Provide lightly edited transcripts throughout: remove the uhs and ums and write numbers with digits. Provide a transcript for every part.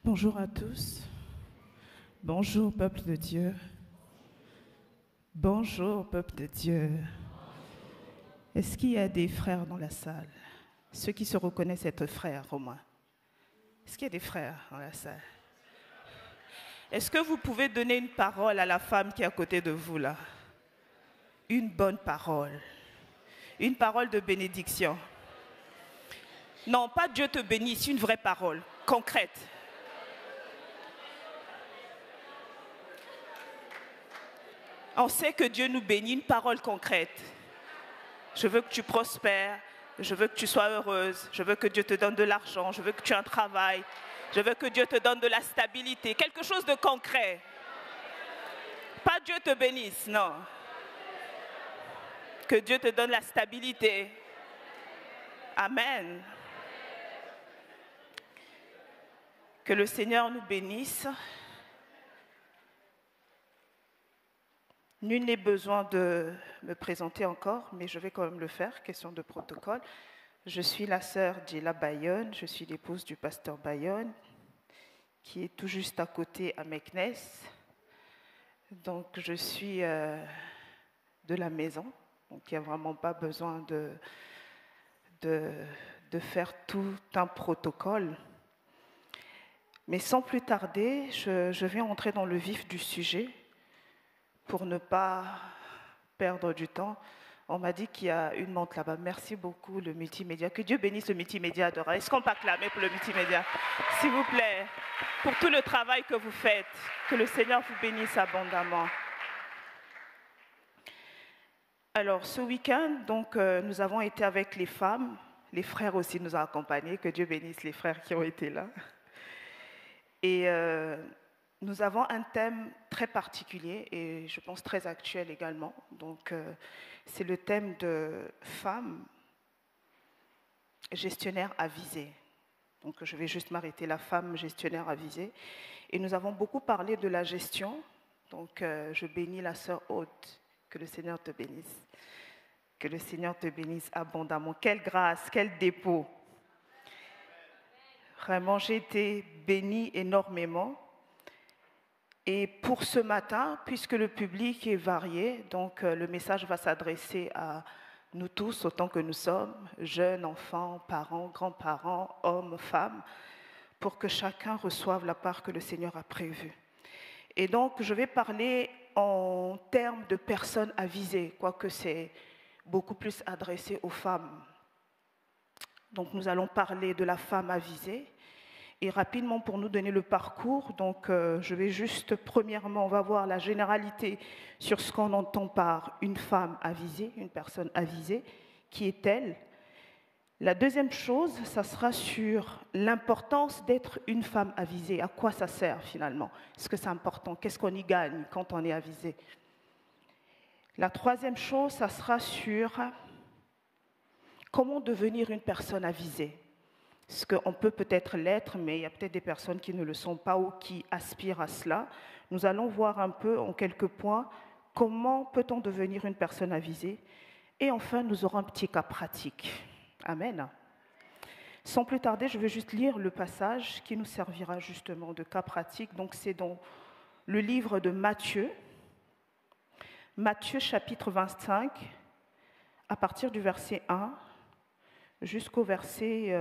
Bonjour à tous. Bonjour, peuple de Dieu. Bonjour, peuple de Dieu. Est-ce qu'il y a des frères dans la salle? Ceux qui se reconnaissent être frères, au moins. Est-ce qu'il y a des frères dans la salle? Est-ce que vous pouvez donner une parole à la femme qui est à côté de vous, là? Une bonne parole. Une parole de bénédiction. Non, pas Dieu te bénisse, une vraie parole, concrète. On sait que Dieu nous bénit, une parole concrète. Je veux que tu prospères, je veux que tu sois heureuse, je veux que Dieu te donne de l'argent, je veux que tu aies un travail, je veux que Dieu te donne de la stabilité, quelque chose de concret. Pas Dieu te bénisse, non. Que Dieu te donne la stabilité. Amen. Que le Seigneur nous bénisse. Nul n'est besoin de me présenter encore, mais je vais quand même le faire, question de protocole. Je suis la sœur Djela Bayonne, je suis l'épouse du pasteur Bayonne, qui est tout juste à côté à Meknes. Donc je suis de la maison, donc il n'y a vraiment pas besoin de faire tout un protocole. Mais sans plus tarder, je vais entrer dans le vif du sujet. Pour ne pas perdre du temps, on m'a dit qu'il y a une montre là-bas. Merci beaucoup, le multimédia. Que Dieu bénisse le multimédia, Dora. Est-ce qu'on peut acclamer pour le multimédia? S'il vous plaît, pour tout le travail que vous faites, que le Seigneur vous bénisse abondamment. Alors, ce week-end, donc, nous avons été avec les femmes. Les frères aussi nous ont accompagnés. Que Dieu bénisse les frères qui ont été là. Et nous avons un thème très particulier et je pense très actuel également. Donc, c'est le thème de femmes gestionnaires avisées. Donc, je vais juste m'arrêter là, femme gestionnaire avisée. Et nous avons beaucoup parlé de la gestion. Donc, je bénis la sœur Aude. Que le Seigneur te bénisse. Que le Seigneur te bénisse abondamment. Quelle grâce, quel dépôt. Vraiment, j'ai été bénie énormément. Et pour ce matin, puisque le public est varié, donc le message va s'adresser à nous tous, autant que nous sommes, jeunes, enfants, parents, grands-parents, hommes, femmes, pour que chacun reçoive la part que le Seigneur a prévue. Et donc, je vais parler en termes de personnes avisées, quoique c'est beaucoup plus adressé aux femmes. Donc, nous allons parler de la femme avisée. Et rapidement, pour nous donner le parcours, donc je vais juste, premièrement, on va voir la généralité sur ce qu'on entend par une femme avisée, une personne avisée, qui est-elle? La deuxième chose, ça sera sur l'importance d'être une femme avisée. À quoi ça sert finalement? Est-ce que c'est important? Qu'est-ce qu'on y gagne quand on est avisé? La troisième chose, ça sera sur comment devenir une personne avisée. Parce qu'on peut peut-être l'être, mais il y a peut-être des personnes qui ne le sont pas ou qui aspirent à cela. Nous allons voir un peu en quelques points comment peut-on devenir une personne avisée. Et enfin, nous aurons un petit cas pratique. Amen. Sans plus tarder, je vais juste lire le passage qui nous servira justement de cas pratique. Donc c'est dans le livre de Matthieu, Matthieu chapitre 25, à partir du verset 1, jusqu'au verset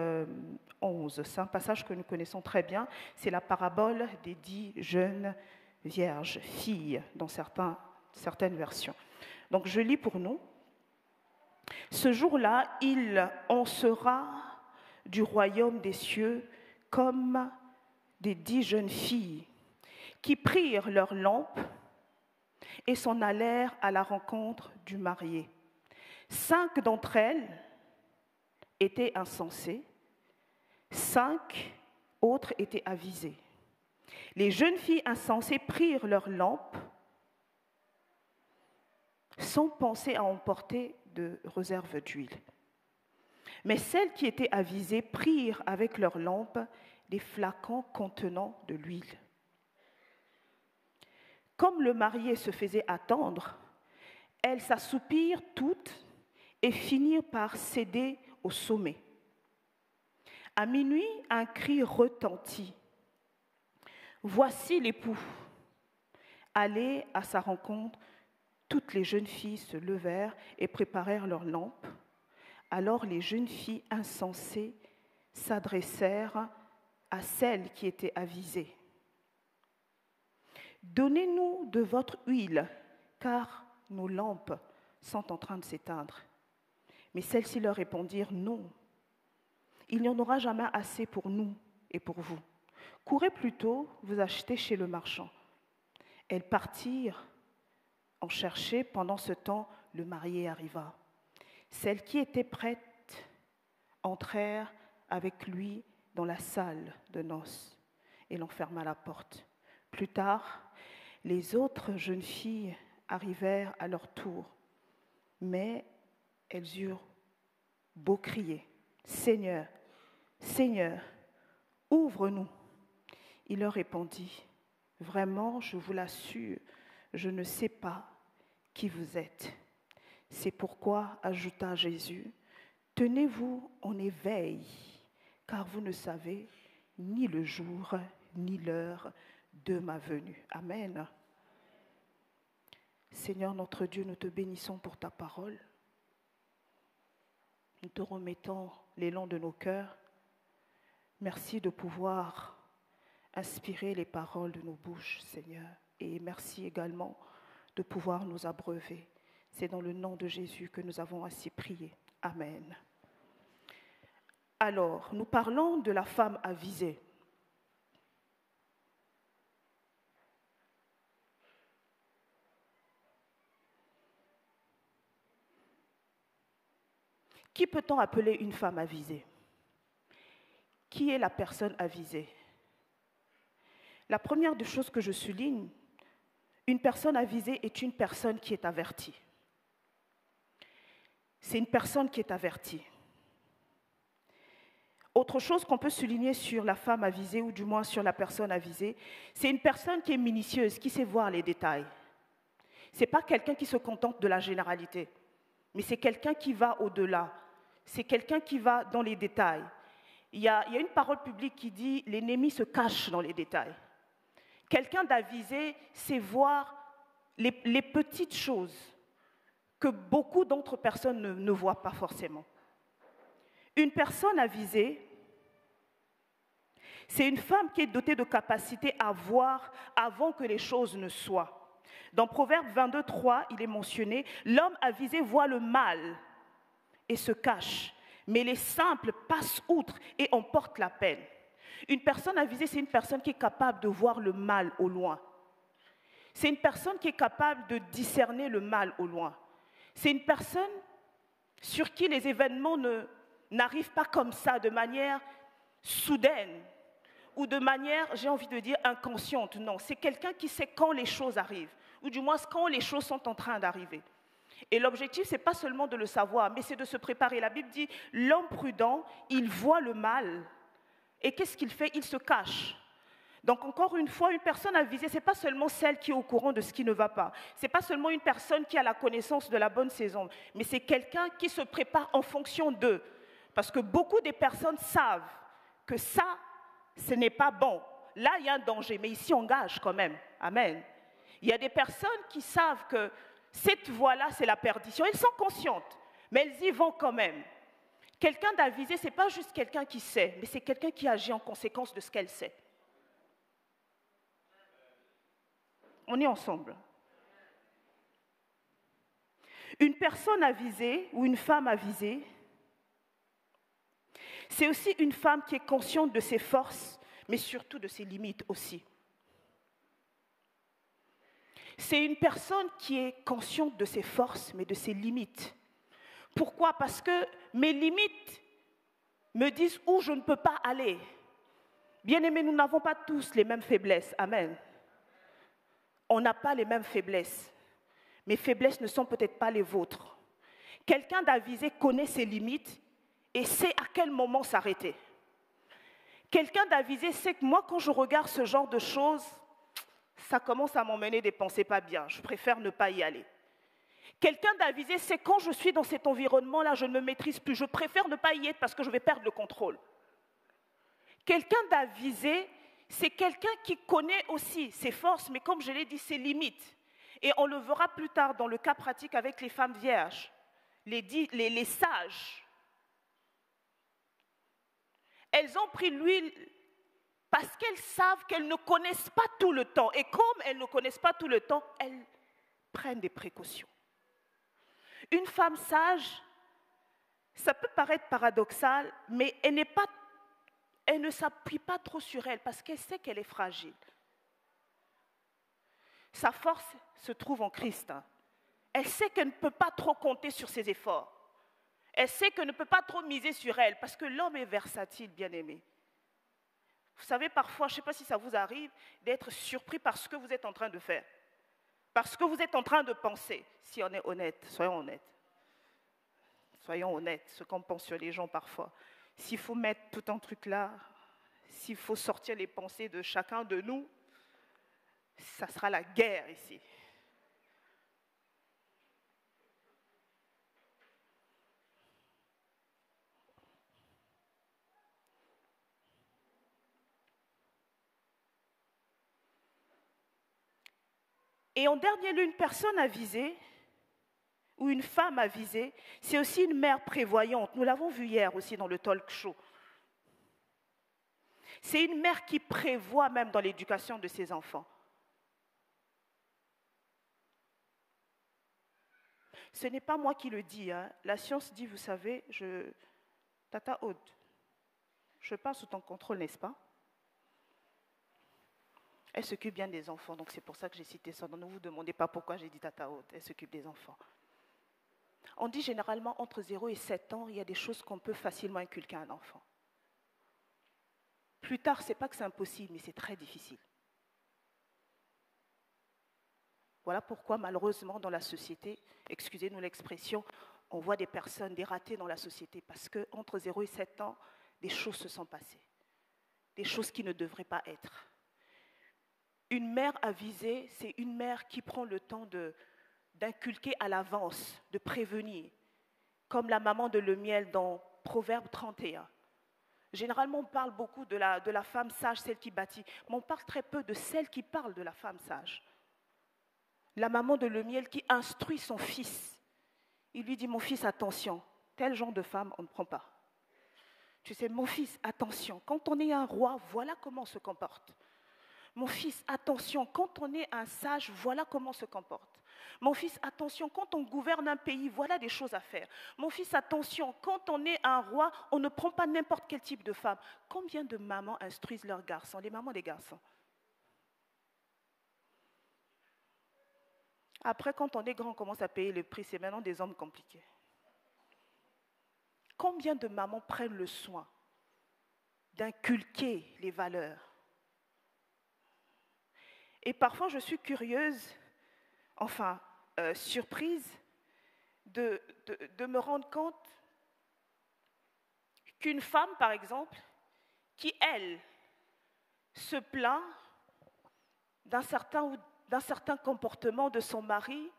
11. C'est un passage que nous connaissons très bien. C'est la parabole des 10 jeunes vierges, filles, dans certaines versions. Donc je lis pour nous. Ce jour-là, il en sera du royaume des cieux comme des 10 jeunes filles qui prirent leurs lampes et s'en allèrent à la rencontre du marié. 5 d'entre elles étaient insensées, 5 autres étaient avisées. Les jeunes filles insensées prirent leurs lampes sans penser à emporter de réserve d'huile. Mais celles qui étaient avisées prirent avec leurs lampes des flacons contenant de l'huile. Comme le marié se faisait attendre, elles s'assoupirent toutes et finirent par céder au sommet. À minuit, un cri retentit. voici l'époux. Allez à sa rencontre. Toutes les jeunes filles se levèrent et préparèrent leurs lampes. Alors les jeunes filles insensées s'adressèrent à celles qui étaient avisées. Donnez-nous de votre huile, car nos lampes sont en train de s'éteindre. Mais celles-ci leur répondirent, non, il n'y en aura jamais assez pour nous et pour vous. Courez plutôt vous acheter chez le marchand. Elles partirent en chercher. Pendant ce temps, le marié arriva. Celles qui étaient prêtes entrèrent avec lui dans la salle de noces et l'on ferma la porte. Plus tard, les autres jeunes filles arrivèrent à leur tour, mais elles eurent beau crier, « Seigneur, Seigneur, ouvre-nous !» Il leur répondit, « Vraiment, je vous l'assure, je ne sais pas qui vous êtes. » C'est pourquoi, ajouta Jésus, « Tenez-vous en éveil, car vous ne savez ni le jour ni l'heure de ma venue. » Amen. Seigneur notre Dieu, nous te bénissons pour ta parole. Nous te remettons l'élan de nos cœurs. Merci de pouvoir inspirer les paroles de nos bouches, Seigneur. Et merci également de pouvoir nous abreuver. C'est dans le nom de Jésus que nous avons ainsi prié. Amen. Alors, nous parlons de la femme avisée. Qui peut-on appeler une femme avisée? Qui est la personne avisée? La première des choses que je souligne, une personne avisée est une personne qui est avertie. C'est une personne qui est avertie. Autre chose qu'on peut souligner sur la femme avisée, ou du moins sur la personne avisée, c'est une personne qui est minutieuse, qui sait voir les détails. Ce n'est pas quelqu'un qui se contente de la généralité, mais c'est quelqu'un qui va au-delà. C'est quelqu'un qui va dans les détails. Il y a une parole publique qui dit « l'ennemi se cache dans les détails ». Quelqu'un d'avisé, c'est voir les petites choses que beaucoup d'autres personnes ne voient pas forcément. Une personne avisée, c'est une femme qui est dotée de capacité à voir avant que les choses ne soient. Dans Proverbe 22, 3, il est mentionné « L'homme avisé voit le mal et se cache, mais les simples passent outre et emportent la peine. » Une personne avisée, c'est une personne qui est capable de voir le mal au loin. C'est une personne qui est capable de discerner le mal au loin. C'est une personne sur qui les événements n'arrivent pas comme ça, de manière soudaine ou de manière, j'ai envie de dire, inconsciente. Non, c'est quelqu'un qui sait quand les choses arrivent, ou du moins quand les choses sont en train d'arriver. Et l'objectif, ce n'est pas seulement de le savoir, mais c'est de se préparer. La Bible dit, l'homme prudent, il voit le mal. Et qu'est-ce qu'il fait? Il se cache. Donc encore une fois, une personne avisée, ce n'est pas seulement celle qui est au courant de ce qui ne va pas. Ce n'est pas seulement une personne qui a la connaissance de la bonne saison, mais c'est quelqu'un qui se prépare en fonction d'eux. Parce que beaucoup de personnes savent que ça, ce n'est pas bon. Là, il y a un danger, mais ici, on gage quand même. Amen. Il y a des personnes qui savent que cette voie-là, c'est la perdition. Elles sont conscientes, mais elles y vont quand même. Quelqu'un d'avisé, ce n'est pas juste quelqu'un qui sait, mais c'est quelqu'un qui agit en conséquence de ce qu'elle sait. On est ensemble. Une personne avisée ou une femme avisée, c'est aussi une femme qui est consciente de ses forces, mais surtout de ses limites aussi. C'est une personne qui est consciente de ses forces, mais de ses limites. Pourquoi? Parce que mes limites me disent où je ne peux pas aller. Bien-aimés, nous n'avons pas tous les mêmes faiblesses. Amen. On n'a pas les mêmes faiblesses. Mes faiblesses ne sont peut-être pas les vôtres. Quelqu'un d'avisé connaît ses limites et sait à quel moment s'arrêter. Quelqu'un d'avisé sait que moi, quand je regarde ce genre de choses, ça commence à m'emmener des pensées pas bien. Je préfère ne pas y aller. Quelqu'un d'avisé sait quand je suis dans cet environnement-là, je ne me maîtrise plus. Je préfère ne pas y être parce que je vais perdre le contrôle. Quelqu'un d'avisé c'est quelqu'un qui connaît aussi ses forces, mais comme je l'ai dit, ses limites. Et on le verra plus tard dans le cas pratique avec les femmes vierges, les sages. Elles ont pris l'huile parce qu'elles savent qu'elles ne connaissent pas tout le temps. Et comme elles ne connaissent pas tout le temps, elles prennent des précautions. Une femme sage, ça peut paraître paradoxal, mais elle ne s'appuie pas trop sur elle parce qu'elle sait qu'elle est fragile. Sa force se trouve en Christ. Elle sait qu'elle ne peut pas trop compter sur ses efforts. Elle sait qu'elle ne peut pas trop miser sur elle parce que l'homme est versatile, bien-aimé. Vous savez, parfois, je ne sais pas si ça vous arrive, d'être surpris par ce que vous êtes en train de faire. Parce que vous êtes en train de penser, si on est honnête, soyons honnêtes. Soyons honnêtes, ce qu'on pense sur les gens parfois. S'il faut mettre tout un truc là, s'il faut sortir les pensées de chacun de nous, ça sera la guerre ici. Et en dernier lieu, une personne avisée, ou une femme avisée, c'est aussi une mère prévoyante. Nous l'avons vu hier aussi dans le talk show. C'est une mère qui prévoit même dans l'éducation de ses enfants. Ce n'est pas moi qui le dis. La science dit, vous savez, Tata Aude, je passe sous ton contrôle, n'est-ce pas? Elle s'occupe bien des enfants, donc c'est pour ça que j'ai cité ça. Ne vous demandez pas pourquoi j'ai dit Tata Aude, elle s'occupe des enfants. On dit généralement entre 0 et 7 ans, il y a des choses qu'on peut facilement inculquer à un enfant. Plus tard, ce n'est pas que c'est impossible, mais c'est très difficile. Voilà pourquoi, malheureusement, dans la société, excusez-nous l'expression, on voit des personnes, des ratés dans la société, parce qu'entre 0 et 7 ans, des choses se sont passées. Des choses qui ne devraient pas être. Une mère avisée, c'est une mère qui prend le temps d'inculquer à l'avance, de prévenir, comme la maman de Lemiel dans Proverbe 31. Généralement, on parle beaucoup de la femme sage, celle qui bâtit, mais on parle très peu de celle qui parle de la femme sage. La maman de Lemiel qui instruit son fils. Il lui dit, mon fils, attention, tel genre de femme, on ne prend pas. Tu sais, mon fils, attention, quand on est un roi, voilà comment on se comporte. Mon fils, attention, quand on est un sage, voilà comment on se comporte. Mon fils, attention, quand on gouverne un pays, voilà des choses à faire. Mon fils, attention, quand on est un roi, on ne prend pas n'importe quel type de femme. Combien de mamans instruisent leurs garçons, les mamans des garçons? Après, quand on est grand, on commence à payer le prix, c'est maintenant des hommes compliqués. Combien de mamans prennent le soin d'inculquer les valeurs? Et parfois, je suis curieuse, surprise, de me rendre compte qu'une femme, par exemple, qui, elle, se plaint d'un certain comportement de son mari,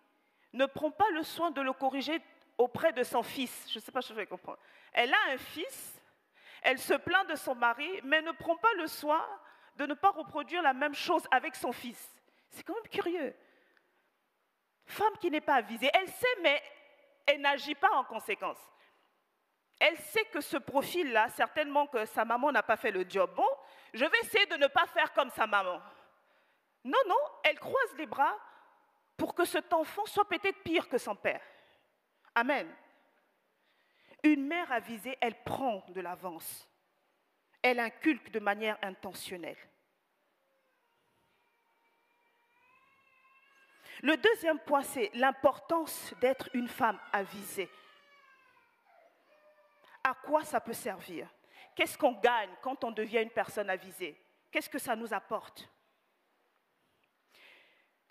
ne prend pas le soin de le corriger auprès de son fils. Je ne sais pas si je vais comprendre. Elle a un fils, elle se plaint de son mari, mais ne prend pas le soin de ne pas reproduire la même chose avec son fils. C'est quand même curieux. Femme qui n'est pas avisée, elle sait, mais elle n'agit pas en conséquence. Elle sait que ce profil-là, certainement que sa maman n'a pas fait le job. Bon, je vais essayer de ne pas faire comme sa maman. Non, non, elle croise les bras pour que cet enfant soit peut-être pire que son père. Amen. Une mère avisée, elle prend de l'avance. Elle inculque de manière intentionnelle. Le deuxième point, c'est l'importance d'être une femme avisée. À quoi ça peut servir? Qu'est-ce qu'on gagne quand on devient une personne avisée? Qu'est-ce que ça nous apporte?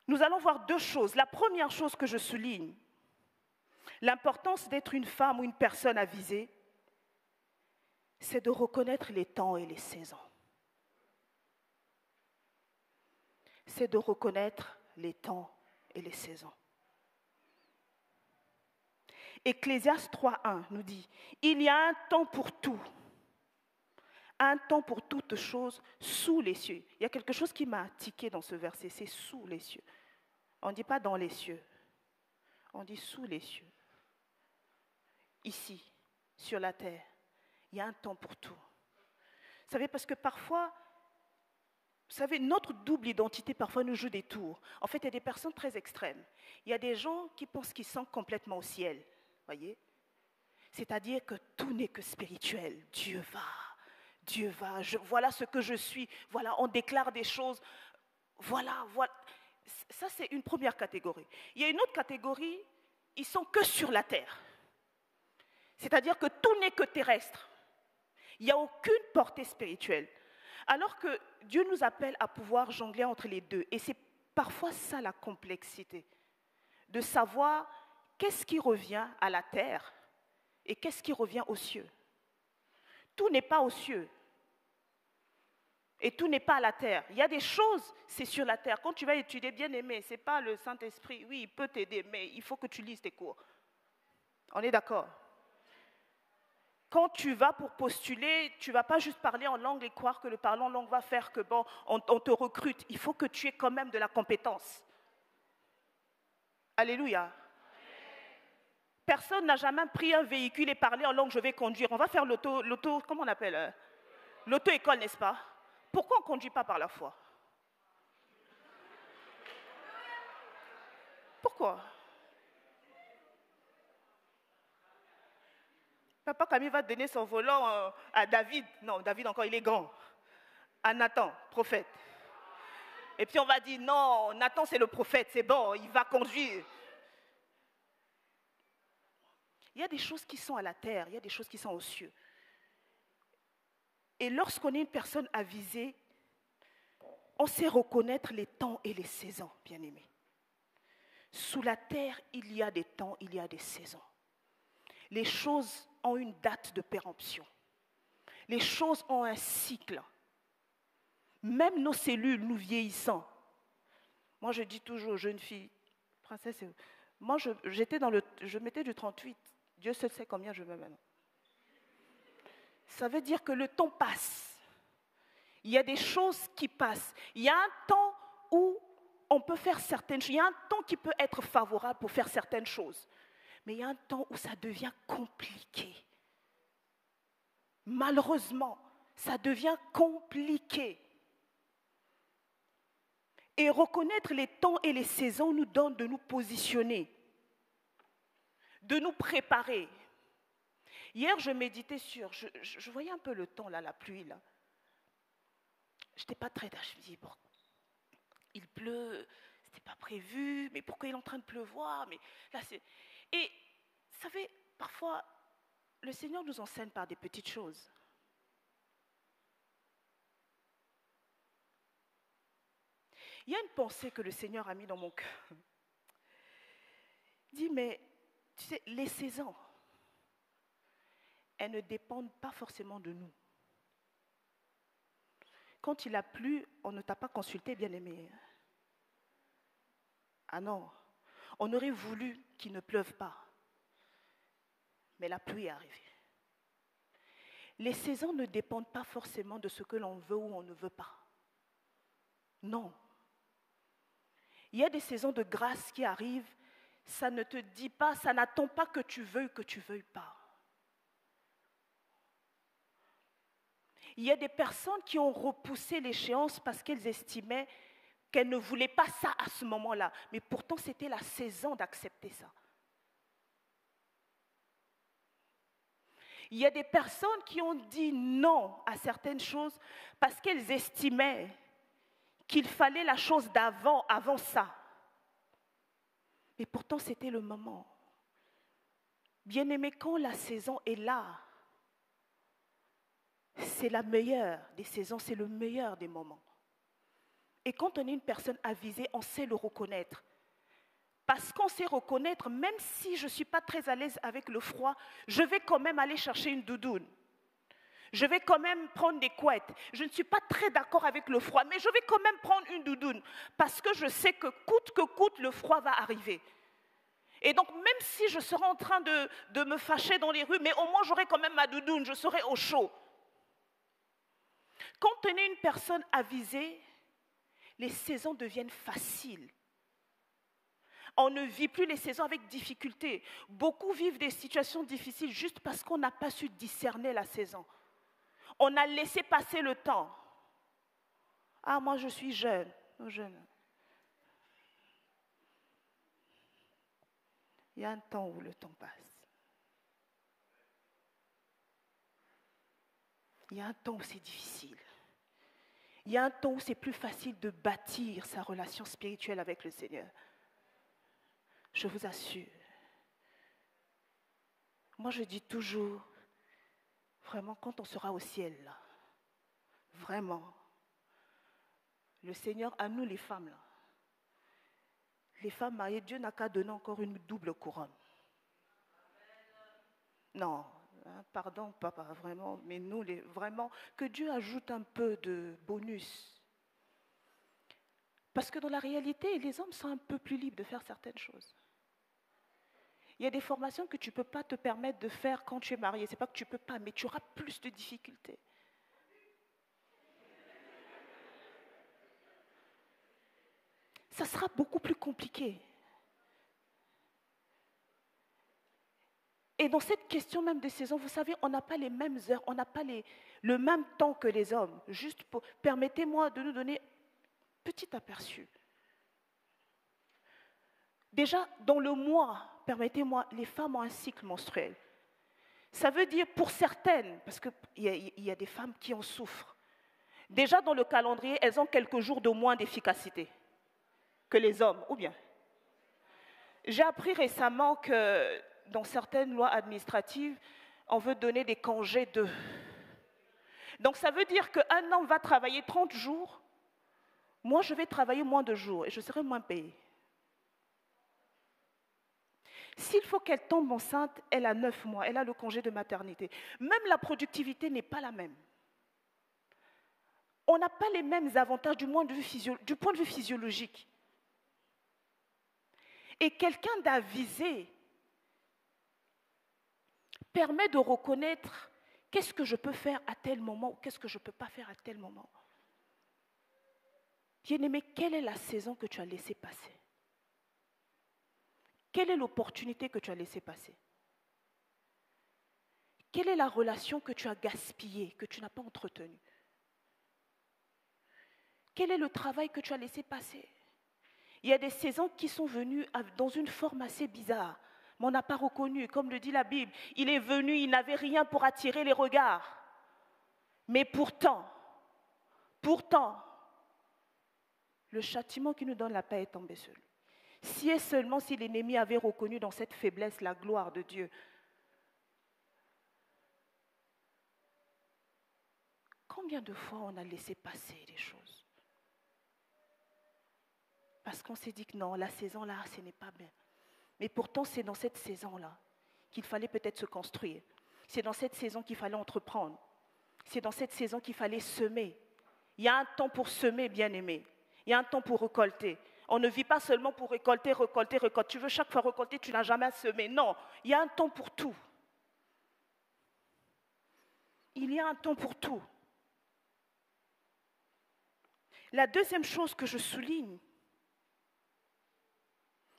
Nous allons voir deux choses. La première chose que je souligne, l'importance d'être une femme ou une personne avisée, c'est de reconnaître les temps et les saisons. C'est de reconnaître les temps et les saisons. Ecclésiaste 3.1 nous dit, il y a un temps pour tout, Un temps pour toutes choses sous les cieux. Il y a quelque chose qui m'a tiqué dans ce verset, c'est sous les cieux. On ne dit pas dans les cieux, on dit sous les cieux. Ici, sur la terre, il y a un temps pour tout. Vous savez, parce que parfois, vous savez, notre double identité parfois nous joue des tours. En fait, il y a des personnes très extrêmes. Il y a des gens qui pensent qu'ils sont complètement au ciel, voyez. C'est-à-dire que tout n'est que spirituel. Dieu va, voilà ce que je suis, voilà, on déclare des choses, voilà. Ça, c'est une première catégorie. Il y a une autre catégorie, ils sont que sur la terre. C'est-à-dire que tout n'est que terrestre. Il n'y a aucune portée spirituelle. Alors que Dieu nous appelle à pouvoir jongler entre les deux. Et c'est parfois ça la complexité, de savoir qu'est-ce qui revient à la terre et qu'est-ce qui revient aux cieux. Tout n'est pas aux cieux et tout n'est pas à la terre. Il y a des choses, c'est sur la terre. Quand tu vas étudier, bien aimé, ce n'est pas le Saint-Esprit. Oui, il peut t'aider, mais il faut que tu lises tes cours. On est d'accord? Quand tu vas pour postuler, tu ne vas pas juste parler en langue et croire que le parler en langue va faire que, bon, on te recrute. Il faut que tu aies quand même de la compétence. Alléluia. Personne n'a jamais pris un véhicule et parlé en langue, je vais conduire. On va faire l'auto, comment on appelle? L'auto-école, n'est-ce pas? Pourquoi on ne conduit pas par la foi? Pourquoi? Papa Camille va donner son volant à David. Non, David encore, il est grand. À Nathan, prophète. Et puis on va dire, non, Nathan c'est le prophète, c'est bon, il va conduire. Il y a des choses qui sont à la terre, il y a des choses qui sont aux cieux. Et lorsqu'on est une personne avisée, on sait reconnaître les temps et les saisons, bien-aimés. Sous la terre, il y a des temps, il y a des saisons. Les choses ont une date de péremption. Les choses ont un cycle. Même nos cellules, nous vieillissons. Moi, je dis toujours aux jeunes filles, princesse, moi, je mettais du 38. Dieu seul sait combien je mets maintenant. Ça veut dire que le temps passe. Il y a des choses qui passent. Il y a un temps où on peut faire certaines choses. Il y a un temps qui peut être favorable pour faire certaines choses. Mais il y a un temps où ça devient compliqué. Malheureusement, ça devient compliqué. Et reconnaître les temps et les saisons nous donne de nous positionner, de nous préparer. Hier, je méditais sur, je voyais un peu le temps, là, la pluie, là. Je n'étais pas très... Je me dis, bon, il pleut, ce n'était pas prévu, mais pourquoi il est en train de pleuvoir? Mais là, c'est... Et, vous savez, parfois, le Seigneur nous enseigne par des petites choses. Il y a une pensée que le Seigneur a mise dans mon cœur. Il dit, mais, tu sais, les saisons, elles ne dépendent pas forcément de nous. Quand il a plu, on ne t'a pas consulté, bien-aimé. Ah non, on aurait voulu qu'il ne pleuve pas. Mais la pluie est arrivée. Les saisons ne dépendent pas forcément de ce que l'on veut ou on ne veut pas. Non. Il y a des saisons de grâce qui arrivent, ça ne te dit pas, ça n'attend pas que tu veuilles pas. Il y a des personnes qui ont repoussé l'échéance parce qu'elles estimaient qu'elles ne voulaient pas ça à ce moment-là. Mais pourtant, c'était la saison d'accepter ça. Il y a des personnes qui ont dit non à certaines choses parce qu'elles estimaient qu'il fallait la chose avant ça. Et pourtant, c'était le moment. Bien-aimé, quand la saison est là, c'est la meilleure des saisons, c'est le meilleur des moments. Et quand on est une personne avisée, on sait le reconnaître. Parce qu'on sait reconnaître, même si je ne suis pas très à l'aise avec le froid, je vais quand même aller chercher une doudoune. Je vais quand même prendre des couettes. Je ne suis pas très d'accord avec le froid, mais je vais quand même prendre une doudoune. Parce que je sais que coûte, le froid va arriver. Et donc, même si je serai en train de me fâcher dans les rues, mais au moins j'aurai quand même ma doudoune, je serai au chaud. Quand on est une personne avisée, les saisons deviennent faciles. On ne vit plus les saisons avec difficulté. Beaucoup vivent des situations difficiles juste parce qu'on n'a pas su discerner la saison. On a laissé passer le temps. Ah, moi je suis jeune. Il y a un temps où le temps passe. Il y a un temps où c'est difficile. Il y a un temps où c'est plus facile de bâtir sa relation spirituelle avec le Seigneur. Je vous assure. Moi, je dis toujours, vraiment, quand on sera au ciel, là, vraiment, le Seigneur, à nous les femmes, là, les femmes mariées, Dieu n'a qu'à donner encore une double couronne. Non, pardon, papa, vraiment, mais nous, vraiment, que Dieu ajoute un peu de bonus. Parce que dans la réalité, les hommes sont un peu plus libres de faire certaines choses. Il y a des formations que tu ne peux pas te permettre de faire quand tu es marié. Ce n'est pas que tu ne peux pas, mais tu auras plus de difficultés. Ça sera beaucoup plus compliqué. Et dans cette question même de saison, vous savez, on n'a pas les mêmes heures, on n'a pas le même temps que les hommes. Juste pour, permettez-moi de nous donner un petit aperçu. Déjà, dans le mois, permettez-moi, les femmes ont un cycle menstruel. Ça veut dire pour certaines, parce qu'il y a des femmes qui en souffrent, déjà dans le calendrier, elles ont quelques jours de moins d'efficacité que les hommes, ou bien. J'ai appris récemment que dans certaines lois administratives, on veut donner des congés d'eux. Donc ça veut dire qu'un homme va travailler 30 jours, moi je vais travailler moins de jours et je serai moins payée. S'il faut qu'elle tombe enceinte, elle a 9 mois, elle a le congé de maternité. Même la productivité n'est pas la même. On n'a pas les mêmes avantages du point de vue physiologique. Et quelqu'un d'avisé permet de reconnaître qu'est-ce que je peux faire à tel moment ou qu'est-ce que je ne peux pas faire à tel moment. Bien-aimé, quelle est la saison que tu as laissée passer? Quelle est l'opportunité que tu as laissée passer? Quelle est la relation que tu as gaspillée, que tu n'as pas entretenue? Quel est le travail que tu as laissé passer? Il y a des saisons qui sont venues dans une forme assez bizarre, mais on n'a pas reconnu, comme le dit la Bible. Il est venu, il n'avait rien pour attirer les regards. Mais pourtant, le châtiment qui nous donne la paix est tombé sur lui. Si et seulement si l'ennemi avait reconnu dans cette faiblesse la gloire de Dieu. Combien de fois on a laissé passer les choses? Parce qu'on s'est dit que non, la saison là, ce n'est pas bien. Mais pourtant, c'est dans cette saison-là qu'il fallait peut-être se construire. C'est dans cette saison qu'il fallait entreprendre. C'est dans cette saison qu'il fallait semer. Il y a un temps pour semer, bien-aimé. Il y a un temps pour récolter. On ne vit pas seulement pour récolter. Tu veux chaque fois récolter, tu n'as jamais semé. Non, il y a un temps pour tout. Il y a un temps pour tout. La deuxième chose que je souligne,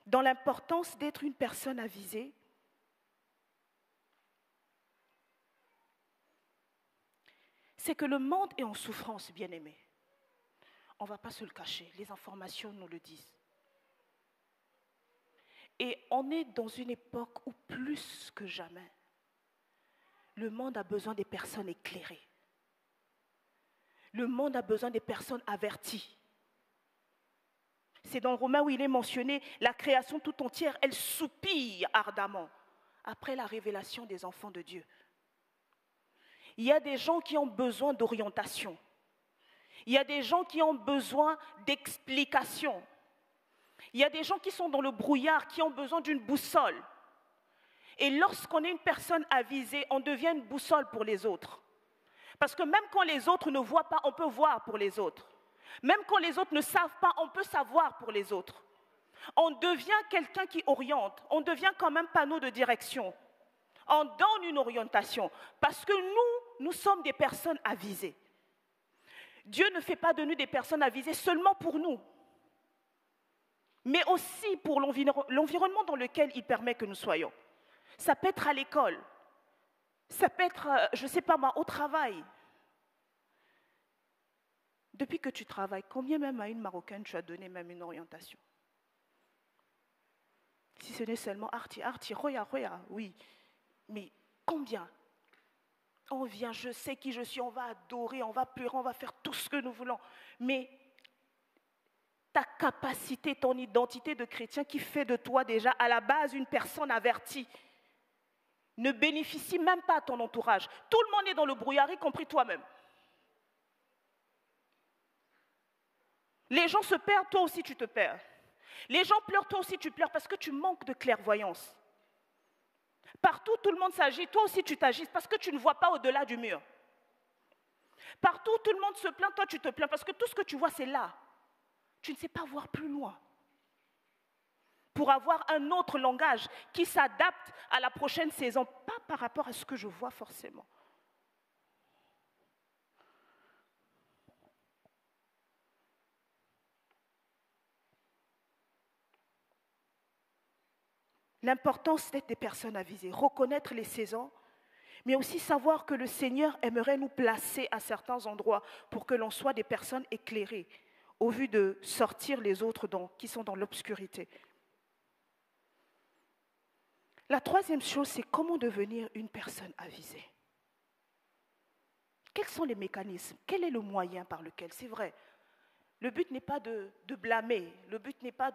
dans l'importance d'être une personne avisée, c'est que le monde est en souffrance, bien-aimé. On ne va pas se le cacher, les informations nous le disent. Et on est dans une époque où plus que jamais, le monde a besoin des personnes éclairées. Le monde a besoin des personnes averties. C'est dans Romains où il est mentionné, la création tout entière, elle soupire ardemment après la révélation des enfants de Dieu. Il y a des gens qui ont besoin d'orientation. Il y a des gens qui ont besoin d'explications. Il y a des gens qui sont dans le brouillard, qui ont besoin d'une boussole. Et lorsqu'on est une personne avisée, on devient une boussole pour les autres. Parce que même quand les autres ne voient pas, on peut voir pour les autres. Même quand les autres ne savent pas, on peut savoir pour les autres. On devient quelqu'un qui oriente. On devient quand même panneau de direction. On donne une orientation. Parce que nous sommes des personnes avisées. Dieu ne fait pas de nous des personnes avisées seulement pour nous, mais aussi pour l'environnement dans lequel il permet que nous soyons. Ça peut être à l'école, ça peut être, je ne sais pas moi, au travail. Depuis que tu travailles, combien même à une Marocaine tu as donné même une orientation? Si ce n'est seulement Arti, Roya, oui. Mais combien? On vient, je sais qui je suis, on va adorer, on va pleurer, on va faire tout ce que nous voulons. Mais ta capacité, ton identité de chrétien qui fait de toi déjà à la base une personne avertie, ne bénéficie même pas à ton entourage. Tout le monde est dans le brouillard, y compris toi-même. Les gens se perdent, toi aussi tu te perds. Les gens pleurent, toi aussi tu pleures parce que tu manques de clairvoyance. Partout, tout le monde s'agit, toi aussi tu t'agites parce que tu ne vois pas au-delà du mur. Partout, tout le monde se plaint, toi tu te plains parce que tout ce que tu vois, c'est là. Tu ne sais pas voir plus loin. Pour avoir un autre langage qui s'adapte à la prochaine saison, pas par rapport à ce que je vois forcément. L'importance d'être des personnes avisées, reconnaître les saisons, mais aussi savoir que le Seigneur aimerait nous placer à certains endroits pour que l'on soit des personnes éclairées, au vu de sortir les autres qui sont dans l'obscurité. La troisième chose, c'est comment devenir une personne avisée. Quels sont les mécanismes? Quel est le moyen par lequel? C'est vrai, le but n'est pas de blâmer, le but n'est pas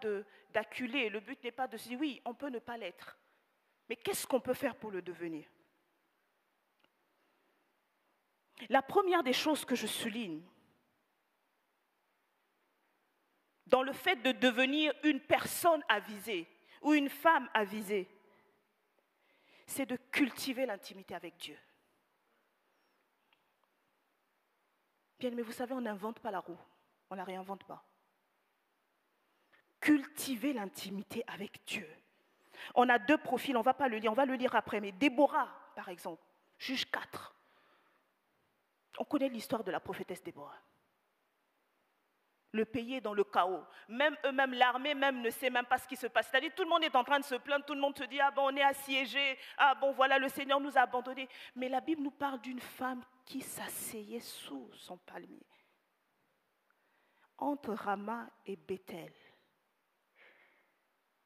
d'acculer, le but n'est pas de se dire oui, on peut ne pas l'être. Mais qu'est-ce qu'on peut faire pour le devenir? La première des choses que je souligne, dans le fait de devenir une personne avisée ou une femme avisée, c'est de cultiver l'intimité avec Dieu. Bien, mais vous savez, on n'invente pas la roue, on ne la réinvente pas. Cultiver l'intimité avec Dieu. On a deux profils, on ne va pas le lire, on va le lire après, mais Déborah, par exemple, Juge 4. On connaît l'histoire de la prophétesse Déborah. Le pays est dans le chaos. Même eux-mêmes, l'armée même ne sait même pas ce qui se passe. C'est-à-dire tout le monde est en train de se plaindre, tout le monde se dit « Ah bon, on est assiégé, ah bon, voilà, le Seigneur nous a abandonnés. » Mais la Bible nous parle d'une femme qui s'asseyait sous son palmier, entre Rama et Bethel.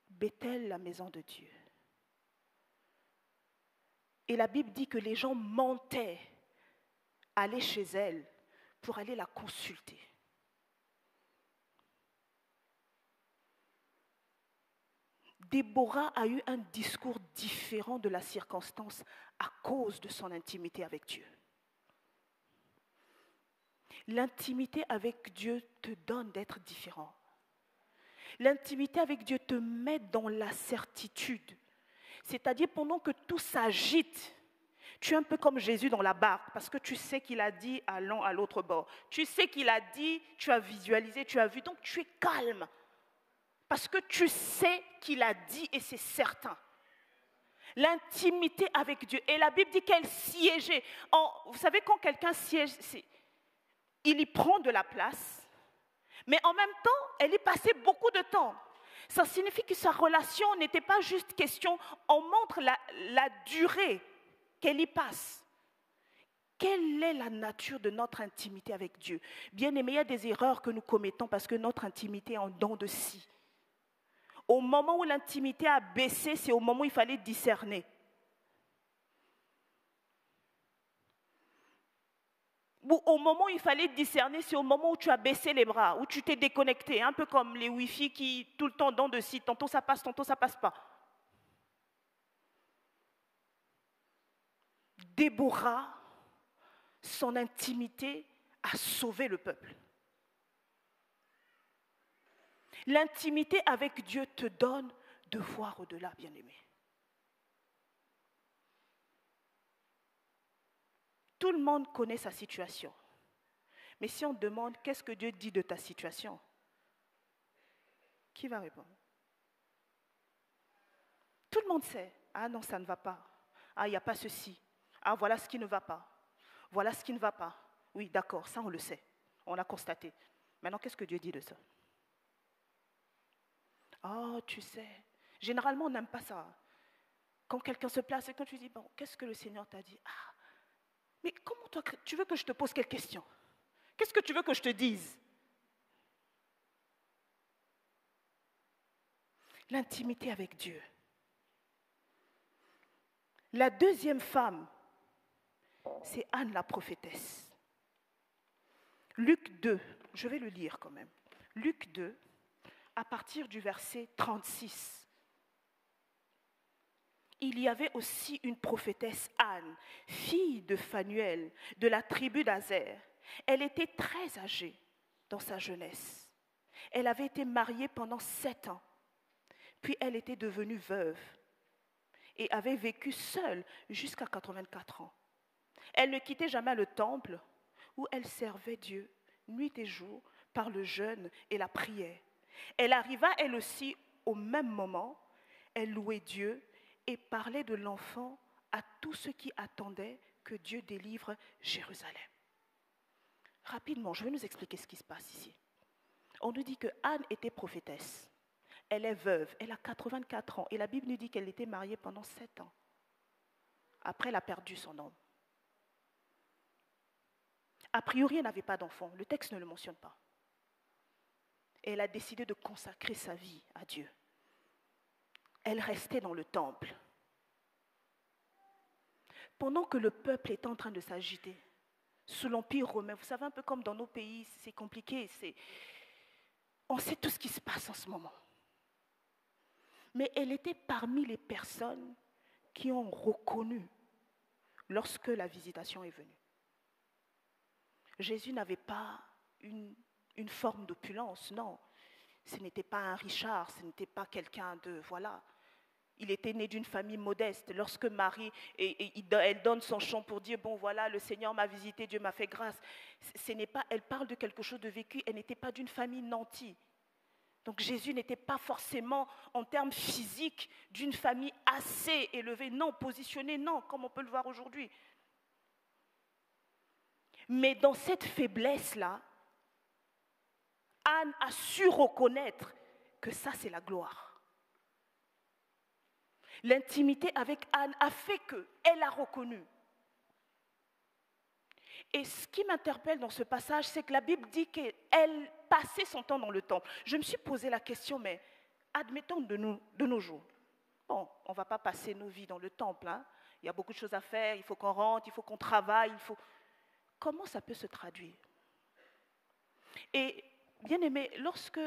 Bethel, la maison de Dieu. Et la Bible dit que les gens montaient, allaient chez elle pour aller la consulter. Déborah a eu un discours différent de la circonstance à cause de son intimité avec Dieu. L'intimité avec Dieu te donne d'être différent. L'intimité avec Dieu te met dans la certitude. C'est-à-dire pendant que tout s'agite, tu es un peu comme Jésus dans la barque parce que tu sais qu'il a dit allons à l'autre bord. Tu sais qu'il a dit, tu as visualisé, tu as vu, donc tu es calme. Parce que tu sais qu'il a dit et c'est certain. L'intimité avec Dieu. Et la Bible dit qu'elle siégeait. Vous savez, quand quelqu'un siège, il y prend de la place, mais en même temps, elle y passait beaucoup de temps. Ça signifie que sa relation n'était pas juste question, on montre la durée qu'elle y passe. Quelle est la nature de notre intimité avec Dieu? Bien aimé, il y a des erreurs que nous commettons parce que notre intimité est en dents de scie. Au moment où l'intimité a baissé, c'est au moment où il fallait discerner. Ou au moment où il fallait discerner, c'est au moment où tu as baissé les bras, où tu t'es déconnecté, un peu comme les Wi-Fi qui, tout le temps, dents de scie, tantôt ça passe pas. Déborah, son intimité a sauvé le peuple. L'intimité avec Dieu te donne de voir au-delà, bien-aimé. Tout le monde connaît sa situation. Mais si on demande qu'est-ce que Dieu dit de ta situation, qui va répondre? Tout le monde sait. Ah non, ça ne va pas. Ah, il n'y a pas ceci. Ah, voilà ce qui ne va pas. Voilà ce qui ne va pas. Oui, d'accord, ça on le sait. On l'a constaté. Maintenant, qu'est-ce que Dieu dit de ça? Oh, tu sais, généralement, on n'aime pas ça. Quand quelqu'un se place et quand tu dis, bon, qu'est-ce que le Seigneur t'a dit? Ah, mais comment toi, tu veux que je te pose quelle question? Qu'est-ce que tu veux que je te dise? L'intimité avec Dieu. La deuxième femme, c'est Anne la prophétesse. Luc 2, je vais le lire quand même. Luc 2, à partir du verset 36. Il y avait aussi une prophétesse Anne, fille de Phanuel, de la tribu d'Azer. Elle était très âgée dans sa jeunesse. Elle avait été mariée pendant 7 ans. Puis elle était devenue veuve et avait vécu seule jusqu'à 84 ans. Elle ne quittait jamais le temple où elle servait Dieu nuit et jour par le jeûne et la prière. Elle arriva elle aussi au même moment, elle louait Dieu et parlait de l'enfant à tous ceux qui attendaient que Dieu délivre Jérusalem. Rapidement, je vais nous expliquer ce qui se passe ici. On nous dit que Anne était prophétesse. Elle est veuve, elle a 84 ans et la Bible nous dit qu'elle était mariée pendant 7 ans. Après, elle a perdu son homme. A priori, elle n'avait pas d'enfant, le texte ne le mentionne pas. Et elle a décidé de consacrer sa vie à Dieu. Elle restait dans le temple. Pendant que le peuple était en train de s'agiter, sous l'Empire romain, vous savez, un peu comme dans nos pays, c'est compliqué, on sait tout ce qui se passe en ce moment. Mais elle était parmi les personnes qui ont reconnu lorsque la visitation est venue. Jésus n'avait pas une forme d'opulence, non. Ce n'était pas un Richard, ce n'était pas quelqu'un de... Voilà. Il était né d'une famille modeste. Lorsque Marie, elle donne son chant pour dire, bon voilà, le Seigneur m'a visité, Dieu m'a fait grâce. Elle parle de quelque chose de vécu, elle n'était pas d'une famille nantie. Donc Jésus n'était pas forcément, en termes physiques, d'une famille assez élevée, non, positionnée, non, comme on peut le voir aujourd'hui. Mais dans cette faiblesse-là, Anne a su reconnaître que ça, c'est la gloire. L'intimité avec Anne a fait qu'elle a reconnu. Et ce qui m'interpelle dans ce passage, c'est que la Bible dit qu'elle passait son temps dans le temple. Je me suis posé la question, mais admettons de nos jours. Bon, on ne va pas passer nos vies dans le temple. Hein. Il y a beaucoup de choses à faire, il faut qu'on rentre, il faut qu'on travaille, Comment ça peut se traduire? Et bien aimé, lorsque